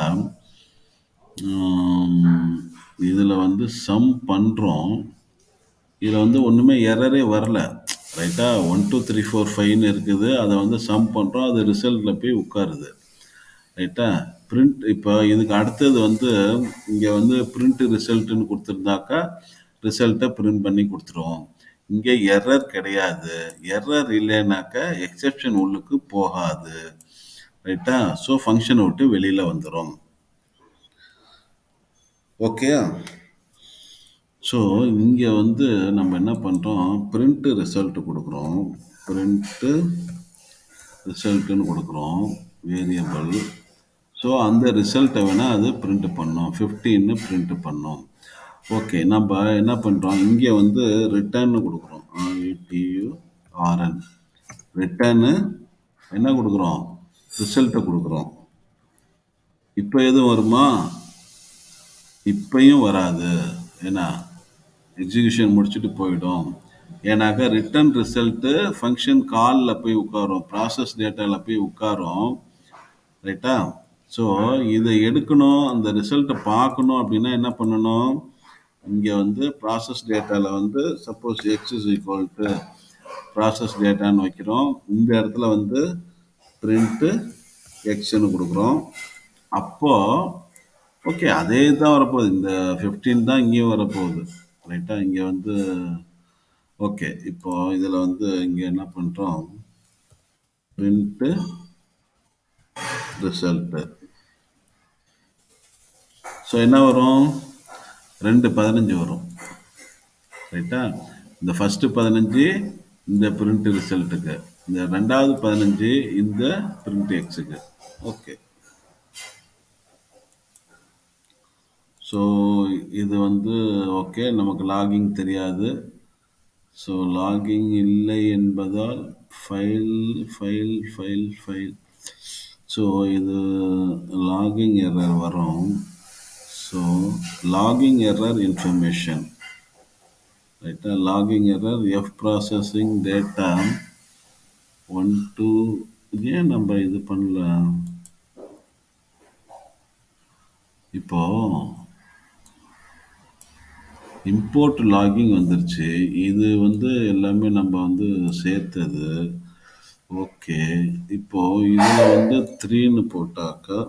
இதில் வந்து சம் பண்ணுறோம். இதில் வந்து ஒன்றுமே எரரே வரல. ரைட்டா? 1 2 3 4 5ன்னு இருக்குது. அதை வந்து சம் பண்ணுறோம், அது ரிசல்ட்டில் போய் உட்காருது. ரைட்டா? பிரிண்ட் இப்போ இதுக்கு அடுத்தது வந்து இங்கே வந்து பிரிண்ட் ரிசல்ட்டுன்னு கொடுத்துருந்தாக்கா ரிசல்ட்டை பிரிண்ட் பண்ணி கொடுத்துருவோம். இங்கே எரர் கிடையாது. எரர் இல்லைனாக்கா எக்ஸெப்ஷன் உள்ளுக்கு போகாது. ரைட்டா? ஸோ ஃபங்க்ஷனை விட்டு வெளியில் வந்துடும். ஓகே. ஸோ இங்கே வந்து நம்ம என்ன பண்ணுறோம், பிரிண்ட்டு ரிசல்ட்டு கொடுக்குறோம். பிரிண்ட்டு ரிசல்ட்டுன்னு கொடுக்குறோம் வேரியபிள். ஸோ அந்த ரிசல்ட்டை வேணால் அது பிரிண்ட் பண்ணோம். 15ன்னு பிரிண்ட் பண்ணோம். ஓகே. நம்ம என்ன பண்ணுறோம், இங்கே வந்து ரிட்டர்ன்னு கொடுக்குறோம். RETURN ரிட்டர்னு என்ன கொடுக்குறோம், ரிசல்ட்டை கொடுக்குறோம். இப்போ எதுவும் வருமா, இப்பையும் வராது. ஏன்னா எக்ஸிக்யூஷன் முடிச்சுட்டு போயிடும். ஏன்னாக்கா ரிட்டர்ன் ரிசல்ட்டு ஃபங்க்ஷன் காலில் போய் உட்காரும், ப்ராசஸ் டேட்டாவில் போய் உட்காரும். ரைட்டா? ஸோ இதை எடுக்கணும், அந்த ரிசல்ட்டை பார்க்கணும் அப்படின்னா என்ன பண்ணணும், இங்கே வந்து ப்ராசஸ் டேட்டாவில் வந்து suppose x is equal to process டேட்டான்னு வைக்கிறோம். இந்த இடத்துல வந்து பிரிண்ட்டு எக்ஸ்ன்னு கொடுக்குறோம். அப்போது ஓகே, அதே தான் வரப்போகுது. இந்த 15 தான் இங்கேயும் வரப்போகுது. ரைட்டா? இங்கே வந்து ஓகே. இப்போ இதில் வந்து இங்கே என்ன பண்ணுறோம், பிரிண்ட்டு ரிசல்ட்டு. ஸோ என்ன வரும், 2 15 வரும். ரைட்டா? இந்த ஃபஸ்ட்டு 15 இந்த பிரிண்ட் ரிசல்ட்டுக்கு, இந்த ரெண்டாவது 15 இந்த பிரிண்ட் எக்ஸுக்கு. ஓகே. ஸோ இது வந்து ஓகே, நமக்கு லாகிங் தெரியாது. ஸோ லாகிங் இல்லை என்பதால் file file file file. So இது லாகிங் எரர் வரும். So logging error information. ரைட்டா? Logging error f processing data 1 2. ஏன் நம்ம இது பண்ணல, இப்போ இம்போர்ட் லாகிங் வந்துருச்சு. இது வந்து எல்லாமே நம்ம வந்து சேர்த்தது. ஓகே. இப்போ இதில் வந்து 3ன்னு போட்டாக்கா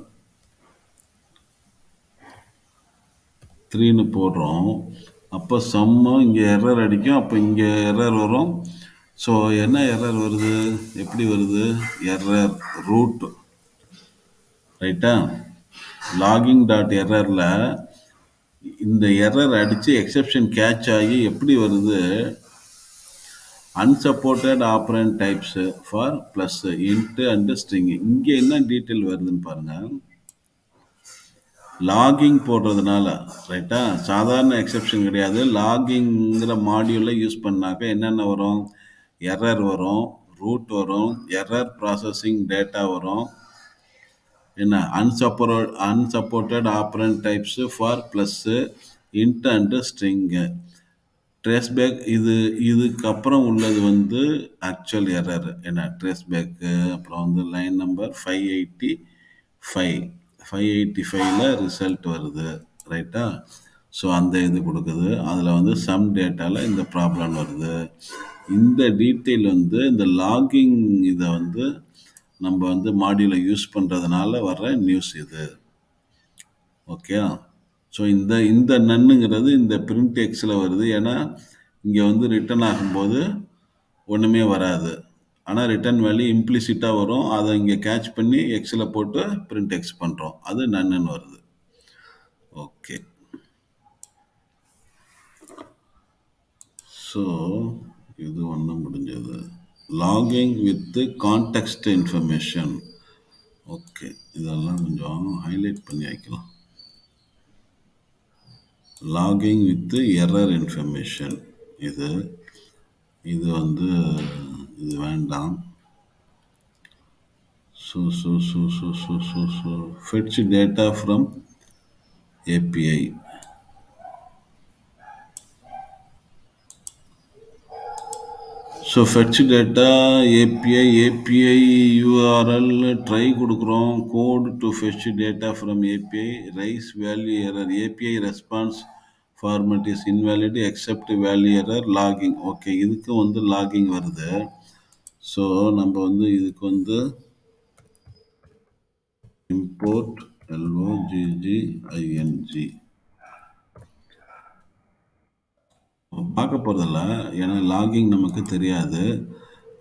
3ன்னு போடுறோம். அப்போ சம்மு இங்கே எரர் அடிக்கும், அப்போ இங்கே எரர் வரும். ஸோ என்ன எரர் வருது, எப்படி வருது, எரர் ரூட். ரைட்டா? லாகிங் டாட் எரரில் இந்த எரர் அடித்து எக்ஸெப்ஷன் கேட்ச் ஆகி எப்படி வருது, unsupported operand types for plus int and string. இங்கே என்ன டீட்டெயில் வருதுன்னு பாருங்கள். லாகிங் போடுறதுனால, ரைட்டா, சாதாரண எக்ஸெப்ஷன் கிடையாது. லாகிங்கிற மாடியூலை யூஸ் பண்ணாக்க என்னென்ன வரும், எரர் வரும், ரூட் வரும், எரர் ப்ராசஸிங் டேட்டா வரும், என்ன unsupported operand types for plus, int and string. Trace back இதுக்கப்புறம் உள்ளது வந்து ஆக்சுவல் எரர் என்ன ட்ரேஸ் பேக்கு. அப்புறம் வந்து லைன் நம்பர் 585 585ல ரிசல்ட் வருது, ரைட்டா? ஸோ அந்த இது கொடுக்குது. அதில் வந்து சம் டேட்டாவில் இந்த ப்ராப்ளம் வருது. இந்த டீட்டெயில் வந்து இந்த லாகிங் இதை வந்து நம்ம வந்து மாடியூலை யூஸ் பண்ணுறதுனால வர்ற நியூஸ் இது. ஓகே. ஸோ இந்த இந்த நன்னுங்கிறது இந்த பிரிண்ட் எக்ஸில் வருது. ஏன்னா இங்கே வந்து ரிட்டர்ன் ஆகும்போது ஒன்றுமே வராது. ஆனால் ரிட்டர்ன் வேல்யூ இம்ப்ளிசிட்டாக வரும். அதை இங்கே கேட்ச் பண்ணி எக்ஸில் போட்டு பிரிண்ட் எக்ஸ் பண்ணுறோம். அது நன்னுன்னு வருது. ஓகே. ஸோ இது ஒன்று முடிஞ்சது. Logging with context information. Okay, இதெல்லாம் கொஞ்சம் ஹைலைட் பண்ணி வைக்கலாம். Logging with error information. இது இது வந்து இது வேண்டாம். Fetch data from API. So fetch data API URL try கொடுக்குறோம். Code to fetch data from API, raise value error, API response format is invalid except value error, logging. Okay, இதுக்கு வந்து logging வருது. So நம்ம வந்து இதுக்கு வந்து import LOGGING பார்க்க போகிறதில்ல, ஏன்னா லாகிங் நமக்கு தெரியாது.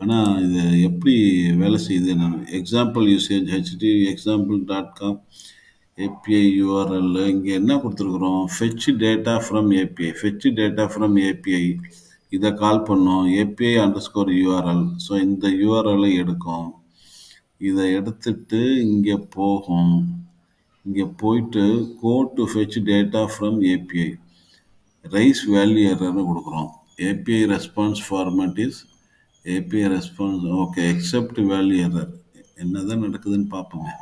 ஆனால் இது எப்படி வேலை செய்யுது, example usage HT example.com API URL. இங்கே என்ன கொடுத்துருக்குறோம், fetch data from API. Fetch data from API இதை கால் பண்ணோம், ஏபிஐ அண்டர்ஸ்கோர் யூஆர்எல். ஸோ இந்த யூஆர்எல்லை எடுக்கும். இதை எடுத்துட்டு இங்கே போகும். இங்கே போயிட்டு code to fetch data from API, raise value எரர்னு கொடுக்குறோம். API response format is API response. Okay, except value error. என்னதான் நடக்குதுன்னு பார்ப்போமே.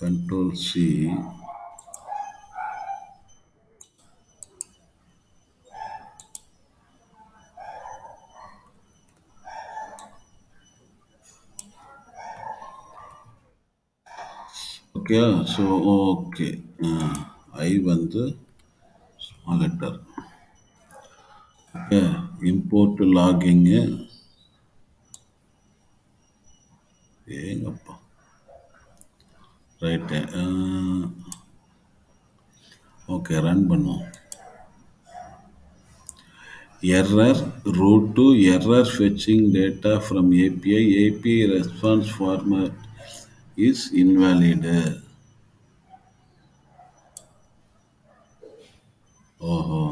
Control+C. Okay. So okay, I வந்து small letter. Okay, import logging. ஏங்கப்பா, ரைட்டு. ஓகே, ரன் பண்ணுவோம். Error root to error fetching data from API response format is invalid. ஓஹோ.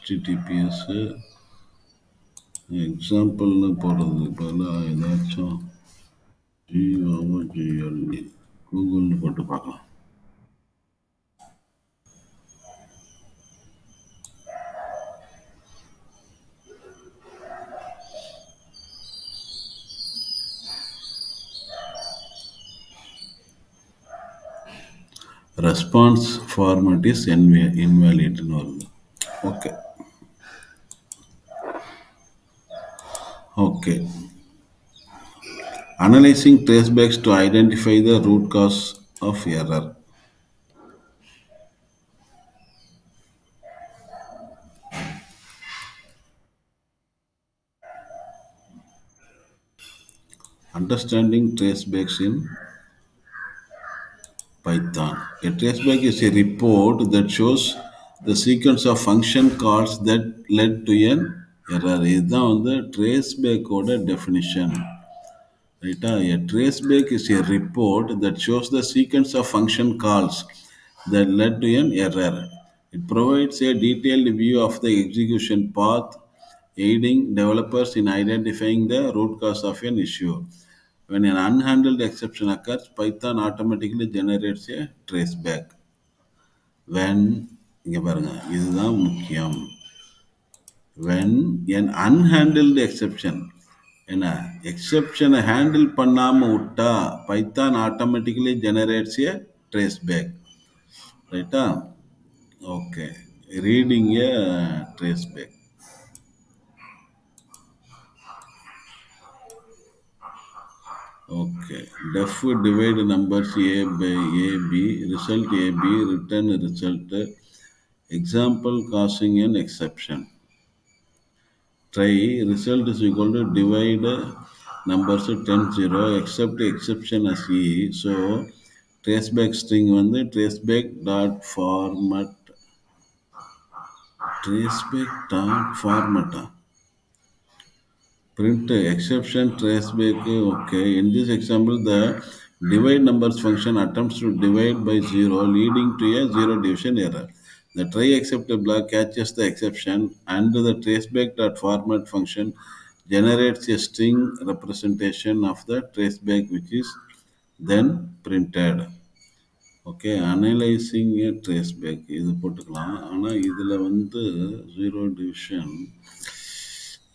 HTTPS எக்ஸாம்பிள்னு போடுறதுக்கு பதிலாக ஏதாச்சும் GOVGLE கூகுள்னு போட்டு பார்க்கலாம். ரெஸ்பான்ஸ் ஃபார்மேட் இஸ் இன்வேலிட்னு வருது. Okay. Okay, analyzing tracebacks to identify the root cause of error. Understanding tracebacks in Python. A traceback is a report that shows the sequence of function calls that led to an error. இதுதான் வந்து traceback-ஓட definition. ரைட்டா? A traceback is a report that shows the sequence of function calls that led to an error. It provides a detailed view of the execution path, aiding developers in identifying the root cause of an issue. When an unhandled exception occurs, Python automatically generates a traceback. When இங்க பாருங்க இதுதான் முக்கியம். When an unhandled exception என்ன எக்ஸெப்ஷனை handle பண்ணாம விட்டா Python automatically generates a traceback. ரைட்டா? Okay. Reading a traceback. Okay. Def divide numbers A by AB, result AB, return result. Example causing an exception. Try result is equal to divide numbers 10 0 except exception as E. So traceback string வந்து traceback dot format traceback dot format print exception traceback. Okay, in this example the divide numbers function attempts to divide by 0 leading to a zero division error. The try except block catches the exception and the traceback dot format function generates a string representation of the traceback which is then printed. Okay, analysing a traceback இது போட்டுக்கலாம். ஆனால் இதில் வந்து zero division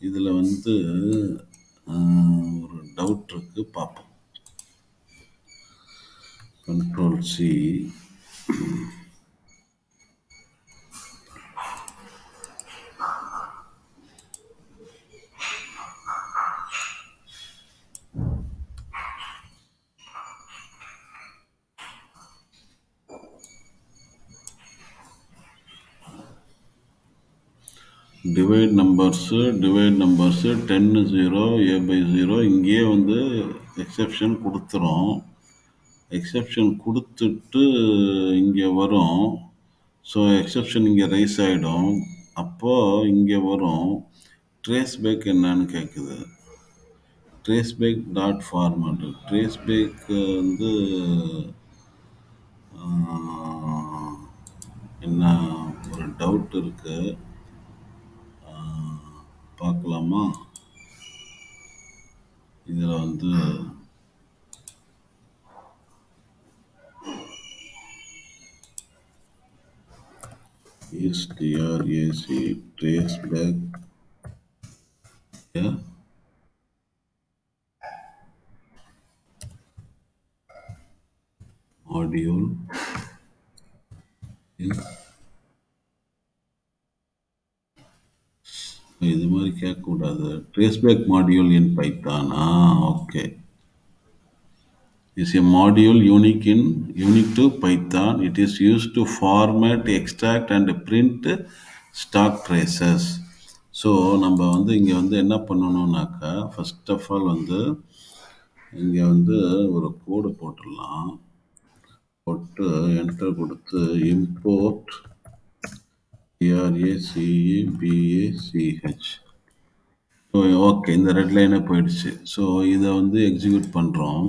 இதில் வந்து ஒரு doubt இருக்கு, பார்ப்போம். Control C. Divide numbers 10 0 A by 0 இங்கேயே வந்து எக்ஸெப்ஷன் கொடுத்துரும். எக்ஸெப்ஷன் கொடுத்துட்டு இங்கே வரும். ஸோ எக்ஸெப்ஷன் இங்கே ரைஸ் ஆகிடும். அப்போது இங்கே வரும் ட்ரேஸ்பேக் என்னன்னு கேட்குது. ட்ரேஸ்பேக் டாட் ஃபார்மேட். ட்ரேஸ்பேக் வந்து என்ன ஒரு டவுட் இருக்கு, பார்க்கலாமா? இதில் வந்து STRAC traceback module இது மாதிரி கேட்கக்கூடாது. traceback module in Python. Okay. Is a module unique to Python. It is used to format, extract and print stock traces. So நம்ம வந்து இங்கே வந்து என்ன பண்ணணும்னாக்கா, ஃபர்ஸ்ட் ஆஃப் ஆல் வந்து இங்கே வந்து ஒரு கோடு போட்டுடலாம். போட்டு என்டர் கொடுத்து இம்போர்ட் TRACEBACH. ஓகே, இந்த ரெட் லைனே போயிடுச்சு. ஸோ இதை வந்து எக்ஸிக்யூட் பண்ணுறோம்.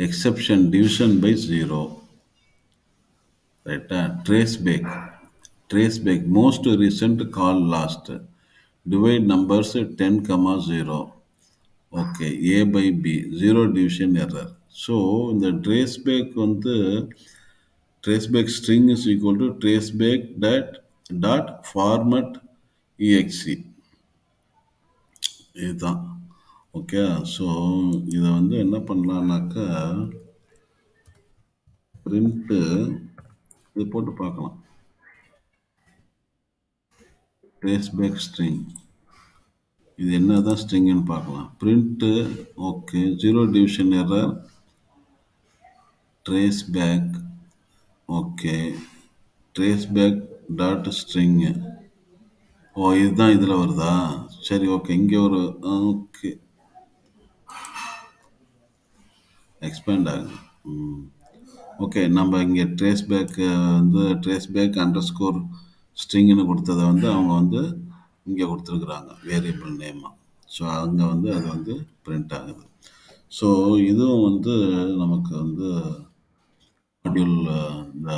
Exception division by 0. ரைட்டா? Traceback most recent call last. Divide numbers 10 0. Okay, A by B, zero division error. So இந்த ட்ரேஸ்பேக் வந்து traceback string is equal to traceback dot format exe. இதுதான். Okay. So இதை வந்து என்ன பண்ணலான்னாக்கா print இது போட்டு பார்க்கலாம். ட்ரேஸ்பேக் ஸ்ட்ரிங் இது என்ன தான் ஸ்ட்ரிங்குன்னு பார்க்கலாம். Print okay, zero division error traceback. Okay, traceback dot string. Oh, இதுதான் இதில் வருதா? சரி, ஓகே. இங்கே ஒரு ஓகே எக்ஸ்பேண்ட் ஆகுது. ஓகே, நம்ம இங்கே ட்ரேஸ்பேக் வந்து ட்ரேஸ்பேக் அண்டர் ஸ்கோர் ஸ்ட்ரிங்னு கொடுத்ததை வந்து அவங்க வந்து இங்கே கொடுத்துருக்குறாங்க வேரியபிள் நேமாக. ஸோ அங்கே வந்து அது வந்து பிரிண்ட் ஆகுது. ஸோ இதுவும் வந்து நமக்கு வந்து மாடியூல் இந்த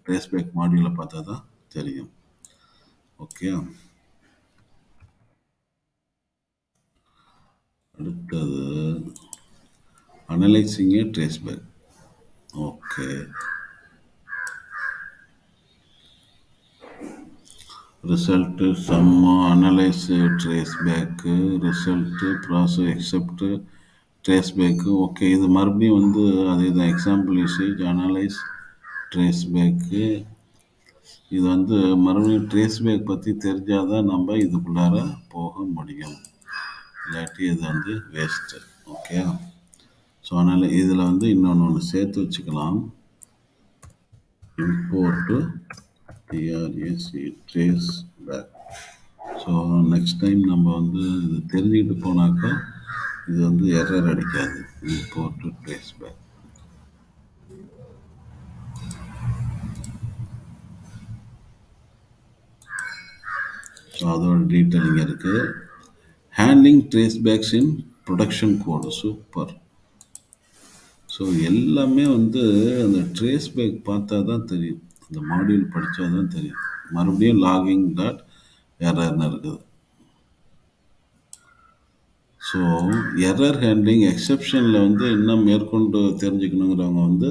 ட்ரேஸ்பேக் மாடியூலை பார்த்தா தான் தெரியும். ஓகே. அடுத்தது analysing a traceback. Okay. Result sum analyse traceback result process except traceback. Okay, இது மறுபடியும் வந்து அதே தான். Example usage analyse traceback. இது வந்து மறுபடியும் ட்ரேஸ் பேக் பற்றி தெரிஞ்சால் தான் நம்ம இதுக்குள்ளார போக முடியும், இல்லாட்டி இது வந்து வேஸ்ட்டு. ஓகே. ஸோ அதனால் இதில் வந்து இன்னொன்று சேர்த்து வச்சுக்கலாம். Import T R A C traceback. So next time நம்ம வந்து இது தெரிஞ்சுக்கிட்டு போனாக்கா இது வந்து எரர் அடிக்காது. Import traceback. ஸோ அதோட டீட்டெயில் இங்கே இருக்குது. Handling tracebacks in production code. Super. So எல்லாமே வந்து அந்த ட்ரேஸ் பேக் பார்த்தா தான் தெரியும், அந்த மாடியூல் படித்தா தான் தெரியும். மறுபடியும் லாகிங் டாட் எரர்னு இருக்குது. ஸோ எரர் ஹேண்ட்லிங் எக்ஸெப்ஷனில் வந்து இன்னும் மேற்கொண்டு தெரிஞ்சுக்கணுங்கிறவங்க வந்து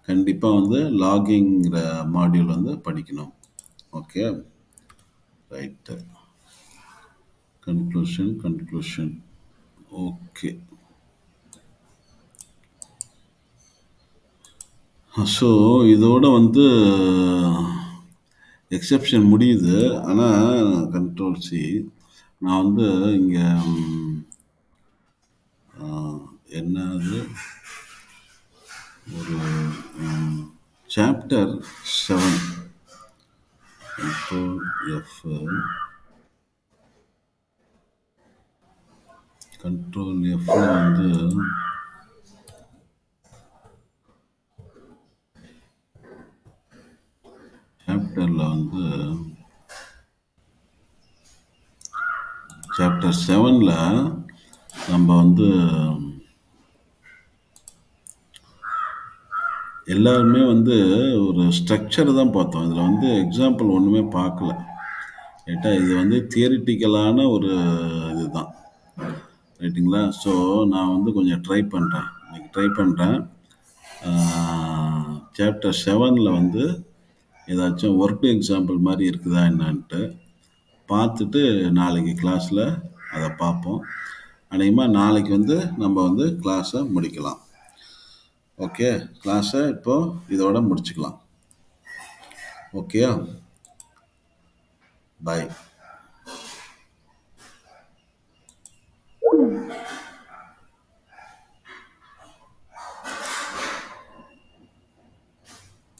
கண்டிப்பாக வந்து லாகிங்கிற மாடியூல் வந்து படிக்கணும். Okay, right. Conclusion. Okay. So இதோட வந்து எக்ஸெப்ஷன் முடியுது. ஆனால் கண்ட்ரோல் சி நான் வந்து இங்கே என்னது ஒரு சாப்டர் 7 கண்ட்ரோல் எஃப் கண்ட்ரோல் எஃப்ல வந்து சாப்டரில் வந்து சாப்டர் 7ல் நம்ம வந்து எல்லாருமே வந்து ஒரு ஸ்ட்ரக்சர் தான் பார்த்தோம். இதில் வந்து எக்ஸாம்பிள் ஒன்றுமே பார்க்கல. ரைட்டா, இது வந்து தியரிட்டிக்கலான ஒரு இதுதான். ரைட்டுங்களா? ஸோ நான் வந்து கொஞ்சம் ட்ரை பண்ணுறேன். சாப்டர் 7ல் வந்து ஏதாச்சும் ஒர்க் எக்ஸாம்பிள் மாதிரி இருக்குதா என்னான்ட்டு பார்த்துட்டு நாளைக்கு கிளாஸில் அதை பார்ப்போம். அநேகமாக நாளைக்கு வந்து நம்ம வந்து கிளாஸை முடிக்கலாம். ஓகே, கிளாஸை இப்போது இதோட முடிச்சுக்கலாம். ஓகே, பாய்.